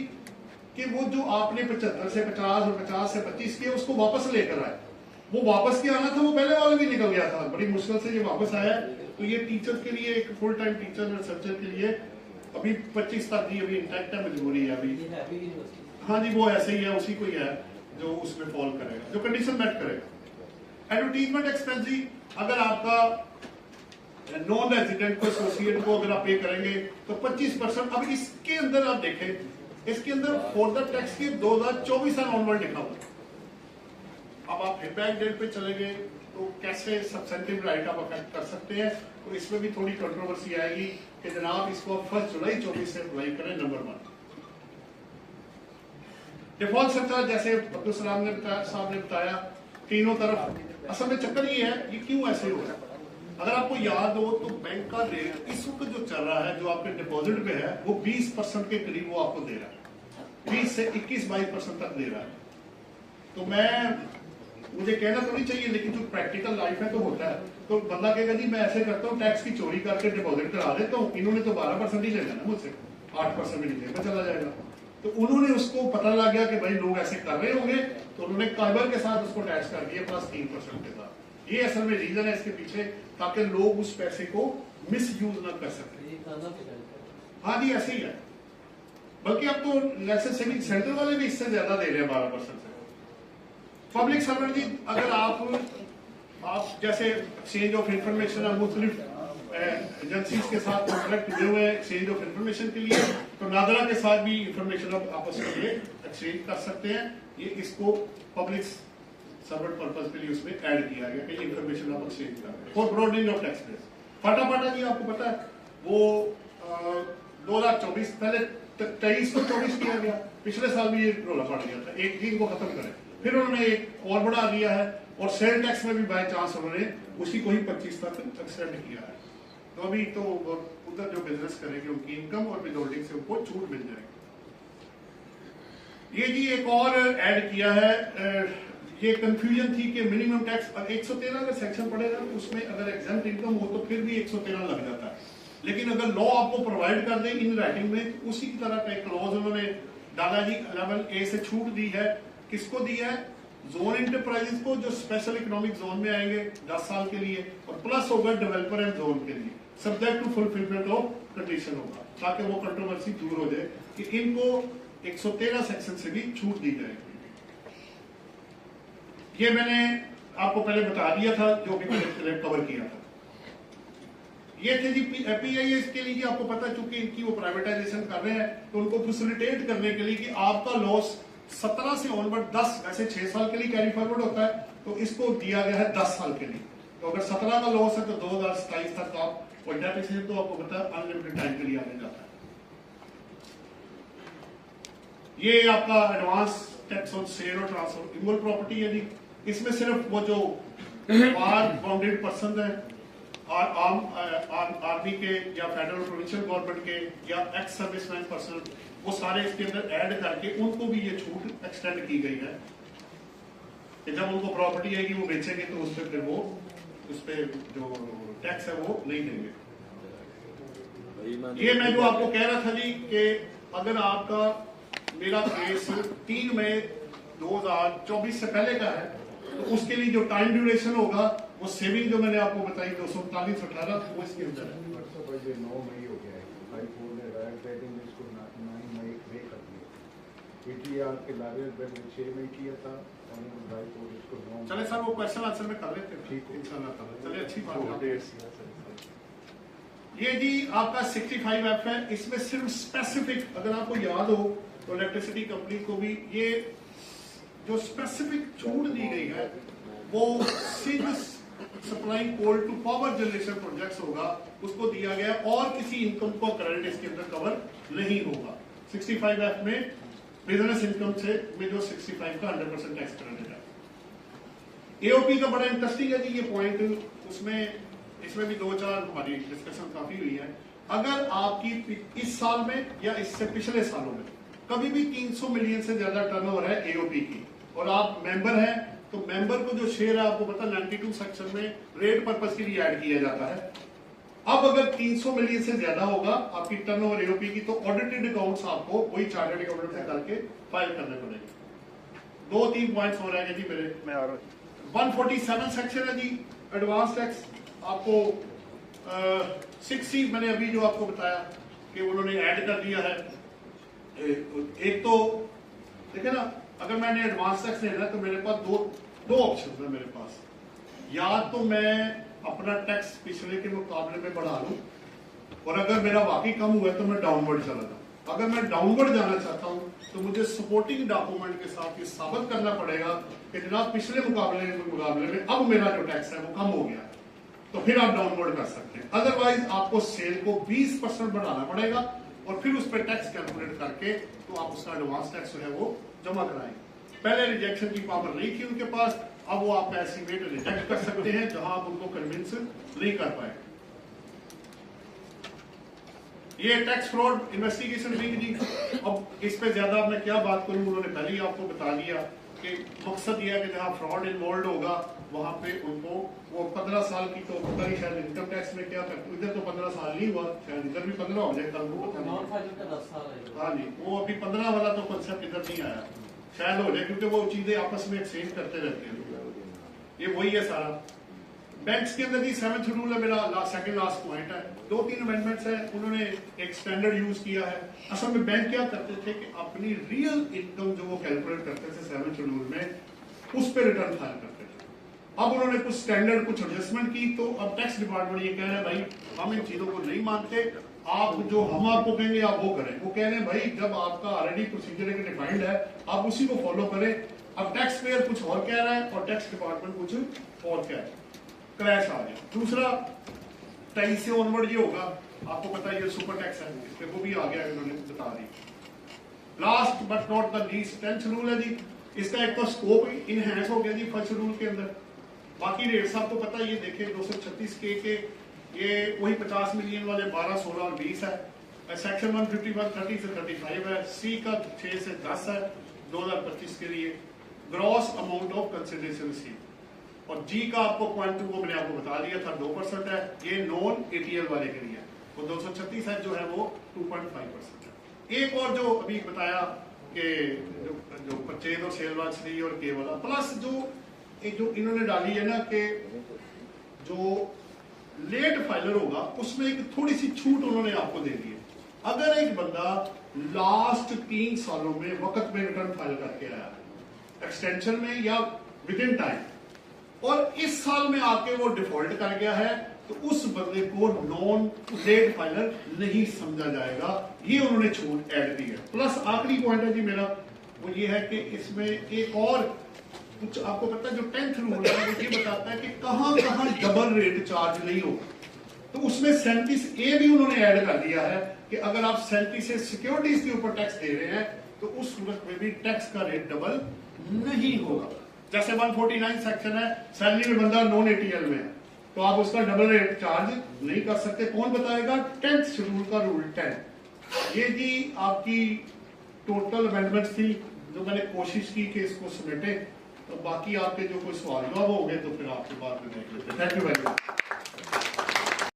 कि वो जो आपने 75 से 50 और 50 से 25 किया, उसको वापस लेकर आए। वो वापस क्या आना था, वो पहले वाला भी निकल गया था, बड़ी मुश्किल से ये वापस आया। तो ये टीचर्स के लिए, एक फुल टाइम टीचर रिसर्चर के लिए अभी 25 तक जी अभी इंटैक्ट है, मजबूरी है अभी। हाँ जी, वो ऐसे ही है, उसी को ही है जो उसमें फॉल करेगा, जो कंडीशन मेट करेगा। एडवर्टीजमेंट एक्सपेंस जी, अगर आपका नॉन रेजिडेंट को एसोसिएट को अगर आप पे करेंगे तो 25%। अब इसके अंदर आप देखें, इसके अंदर फॉर द टैक्स की 2024 साल ऑनवर्ड लिखा हुआ। अब आप इम्पैक्ट डेट पे चले गए तो कैसे सब्सेंटिव राइट आप अफेक्ट कर सकते हैं, तो इसमें भी थोड़ी कंट्रोवर्सी आएगी कि जनाब इसको 1 जुलाई 24 से अप्लाई करें। नंबर 1 डिफॉल्ट सरचार्ज, जैसे अब्दुल सलाम ने बताया, साहब ने बताया, तीनों तरफ। असल में चक्कर ये है, ये क्यों ऐसे हो रहा है? अगर आपको याद हो तो बैंक का रेट इस वक्त जो चल रहा है, जो आपके डिपॉजिट पे है, वो 20% के करीब वो आपको दे रहा है, 20 से 21-22% तक दे रहा है। तो मुझे कहना तो नहीं चाहिए, लेकिन जो प्रैक्टिकल लाइफ है तो होता है। तो बंदा कहेगा जी मैं ऐसे करता हूँ, टैक्स की चोरी करके डिपॉजिट करा देता हूँ, इन्होंने तो 12% ही लेना ना मुझसे, 8% भी नहीं चला जाएगा। तो उन्होंने उसको पता लग गया कि भाई लोग ऐसे कर रहे होंगे, तो उन्होंने काइबर के साथ उसको टैक्स कर दिया प्लस 3% के साथ। ये असल में रीजन है इसके पीछे, ताकि लोग उस पैसे को मिस यूज ना कर सके। हाँ जी, ऐसे ही है। बल्कि अब तो नेशनल सेविंग सेंटर वाले भी इससे ज्यादा दे रहे हैं, 12% से। पब्लिक सर्वेंट जी, अगर आप जैसे एक्सचेंज ऑफ इंफॉर्मेशन और मुख्तलिफ एजेंसीज के साथ कॉन्ट्रैक्ट हुए हुए एक्सचेंज ऑफ इंफॉर्मेशन के लिए, तो नादरा के साथ भी इंफॉर्मेशन आपस में एक्सचेंज कर सकते हैं। ये इसको पब्लिक सर्वेंट पर्पज के लिए उसमें ऐड किया गया कि इंफॉर्मेशन आप एक्सचेंज कर for broadening of tax base. फटाफटा जी आपको पता है वो 2024 पहले 23 को 24 किया गया, पिछले साल भी ये रोला पड़ गया था, एक दिन को खत्म करें, फिर उन्होंने एक और बढ़ा दिया है और सेल टैक्स में भी बाय चांस उन्होंने उसी को ही 25 तक एक्सटेंड किया है। तो अभी तो उधर जो बिजनेस करेंगे उनकी इनकम और विद होल्डिंग से उनको छूट मिल जाएगी। ये जी एक और ऐड किया है, ये कंफ्यूजन थी कि मिनिमम टैक्स 113 अगर सेक्शन पड़ेगा तो उसमें अगर एग्जाम्प्ट इनकम हो तो फिर भी 113 लग जाता है, लेकिन अगर लॉ आपको प्रोवाइड कर दे इन राइटिंग में तो उसी की तरह का एक क्लॉज उन्होंने डाला जी। लेवल ए से छूट दी है, किसको दी है? जोन इंटरप्राइजेस को जो स्पेशल इकोनॉमिक जोन में आएंगे 10 साल के लिए, और प्लस होगा डेवलपर एंड जोन के लिए, subject to fulfilment of condition होगा, ताकि वो कंट्रोवर्सी दूर हो जाए कि इनको 113 सेक्शन से भी छूट दी जाएगी। ये मैंने आपको पहले बता दिया था, जो भी मैंने कवर किया था। ये थे जी पीआईएस के लिए, आपको पता चूंकि इनकी वो प्राइवेटाइजेशन कर रहे हैं तो उनको फैसिलिटेट करने के लिए कि आपका लॉस 17 से ऑनवर्ड 10, वैसे 6 साल के लिए कैरी फॉरवर्ड होता है, तो इसको दिया गया है 10 साल के लिए। तो अगर 17 का लॉस है तो 2027 तक आप और डेफिसिट तो आपको पता है अनलिमिटेड टाइम के लिए आने जाता है। ये आपका एडवांस टैक्स ऑन सेल और ट्रांसफर प्रॉपर्टी है जी। इसमें सिर्फ वो जो बार बाउंडेड पर्सन है आर्मी के या फेडरल प्रोविंशियल गवर्नमेंट के या एक्स सर्विसमैन पर्सन, वो सारे इसके अंदर ऐड करके उनको भी ये छूट एक्सटेंड की गई है कि जब उनको प्रॉपर्टी आएगी वो बेचेंगे तो उस पर फिर वो उस पर जो टैक्स है वो नहीं देंगे। ये मैं जो आपको कह रहा था जी कि अगर आपका मेरा केस 3 मई 2024 से पहले का है तो उसके लिए जो टाइम ड्यूरेशन होगा वो सेविंग जो मैंने आपको बताई 239.18 वो इसके अंदर है। 9 मई हो गया है, 5-4 ने राइट राइटिंग इसको 9 मई कर दिया। पीटीआर के लारियल बैंक ने 6 मई किया था और राइट को इसको 9 चले सर वो क्वेश्चन आंसर में कर लेते हैं, ठीक है इंशाल्लाह। चलिए अच्छी बात है। है। ये जी आपका 65F है, इसमें सिर्फ स्पेसिफिक अगर आपको याद हो तो इलेक्ट्रिसिटी कंपनी को भी ये जो स्पेसिफिक छूट दी गई है वो सिर्फ supplying coal to power generation projects होगा, उसको दिया गया और किसी इनकम को क्रेडिट इसके अंदर कवर नहीं होगा। 65F में बिजनेस इनकम से में जो 65 का 100% टैक्स क्रेडिट है। एओपी का बड़ा इंटरेस्टिंग है जी ये पॉइंट, उसमें इसमें भी 2-4 हमारी डिस्कशन काफी हुई है। अगर आपकी इस साल में या इससे पिछले सालों में कभी भी 300 मिलियन से ज्यादा टर्नओवर है एओपी की और आप मेंबर हैं तो मेंबर को जो शेयर है आपको पता 92 सेक्शन में रेट पर्पस के लिए ऐड किया जाता है। अब अगर 300 मिलियन से ज्यादा होगा आपकी टर्नओवर एओपी की तो ऑडिटेड अकाउंट्स आपको वही चार्टर्ड अकाउंटेंट से करके फाइल करने पड़ेंगे। 2-3 पॉइंट्स हो रहे हैं जी मेरे। मैं आ रहा हूं। 147 सेक्शन है जी एडवांस टैक्स, आपको 60 मैंने अभी जो आपको बताया कि उन्होंने ऐड कर दिया है। एक तो देखिए ना, अगर मैंने एडवांस टैक्स लेना है तो मेरे पास दो ऑप्शन है मेरे पास। या तो मैं अपना टैक्स पिछले के मुकाबले में बढ़ा लूं और अगर मेरा वाकई कम हुआ है तो मैं डाउनवर्ड चला जाऊं। अगर मैं डाउनवर्ड जाना चाहता हूं तो मुझे सपोर्टिंग डॉक्यूमेंट के साथ ये साबित करना पड़ेगा कि जनाब पिछले मुकाबले में अब मेरा जो टैक्स है वो कम हो गया, तो फिर आप डाउनवर्ड कर सकते हैं। अदरवाइज आपको सेल को 20% बढ़ाना पड़ेगा और फिर उस पर टैक्स कैलकुलेट करके तो आप उसका एडवांस टैक्स जो है वो जमा कराएंगे। पहले रिजेक्शन की पावर नहीं थी उनके पास, अब वो आप एस्टिमेट रिजेक्ट कर सकते हैं जहां आप उनको कन्विंस नहीं कर पाए। ये टैक्स फ्रॉड इन्वेस्टिगेशन विंग जी, अब इस पे ज्यादा मैं क्या बात करूं, उन्होंने पहले ही आपको बता दिया कि मकसद यह है कि जहां फ्रॉड इन्वॉल्व होगा वहां पे उनको वो 15 साल की तो पता नहीं शायद इनकम टैक्स में क्या करते, इधर तो 15 साल नहीं हुआ, शायद इधर भी 15 हो जाए, कल को पता नहीं। हाँ जी, वो अभी 15 वाला तो कॉन्सेप्ट इधर नहीं आया, शायद हो जाए क्योंकि वो चीजें आपस में एक्सचेंज करते रहते हैं। ये वही है सारा। बैंक्स के अंदर जी 7th शेड्यूल है मेरा सेकंड लास्ट पॉइंट है। 2-3 अमेंडमेंट्स है, उन्होंने एक स्टैंडर्ड यूज किया है। असल में बैंक क्या करते थे कि अपनी रियल इनकम जो वो कैलकुलेट करते थे 7th शेड्यूल में उस पर रिटर्न फाइल करते थे। अब उन्होंने कुछ स्टैंडर्ड कुछ एडजस्टमेंट की तो अब टैक्स डिपार्टमेंट ये कह रहे हैं भाई हम इन चीजों को नहीं मानते, आप जो हम आपको कहेंगे आप वो करें। वो कह रहे हैं भाई जब आपका ऑलरेडी प्रोसीजर एक डिफाइंड है आप उसी को फॉलो करें। अब टैक्स पेयर कुछ और कह रहा है और टैक्स डिपार्टमेंट कुछ और कह रहा है, क्रैश आ गया। दूसरा 23 से ऑनवर्ड ये होगा, आपको पता है ये सुपर टैक्स है, इस पे वो भी आ गया, इन्होंने बता दी। Last but not the least 10th schedule है जी, इसका एक तो स्कोप इनहेंस हो गया जी फर्स्ट शेड्यूल के अंदर। बाकी रेट्स आपको पता है, ये देखें 236 के ये वही 50 मिलियन वाले 12, 16 और 20 है। सेक्शन 151 30 से 35 है, सी का 6 से 10 है 2025 के लिए। ग्रॉस अमाउंट ऑफ कंसिडरेशन सी, और जी का आपको पॉइंट वो मैंने आपको बता दिया था 2% है, ये नॉन एटीएल वाले के लिए। वो 236 है जो है वो 2.5% है। एक और जो अभी बताया कि जो परचेज और सेल वाच थी और के वाला, प्लस जो इन्होंने डाली है ना कि जो लेट फाइलर होगा उसमें एक थोड़ी सी छूट उन्होंने आपको दे दी है। अगर एक बंदा लास्ट 3 सालों में वक्त में रिटर्न फाइल करके आया एक्सटेंशन में या विद इन टाइम, और इस साल में आके वो डिफॉल्ट कर गया है, तो उस बंदे को नॉन लेट फाइलर नहीं समझा जाएगा। ये उन्होंने छूट ऐड की है। प्लस आखिरी पॉइंट है जी मेरा, वो ये है कि इसमें एक और कुछ आपको पता है, जो 10th रूल है वो ये बताता है कि कहां कहां डबल रेट चार्ज नहीं होगा। तो उसमें 37A भी उन्होंने ऐड कर दिया है कि अगर आप 37 से सिक्योरिटीज के ऊपर टैक्स दे रहे हैं तो उस सूरत में भी टैक्स का रेट डबल नहीं होगा। जैसे 149 सेक्शन है, सैलरी में बंदा नॉन एटीएल में है तो आप उसका डबल रेट चार्ज नहीं कर सकते। कौन बताएगा? 10th शेड्यूल का रूल 10। ये जी आपकी टोटल अमेंडमेंट्स थी जो मैंने कोशिश की कि इसको समेटे। तो बाकी आपके जो कोई सवाल जवाब हो गए तो फिर आपके बाद में देख लेते हैं। Thank you very much.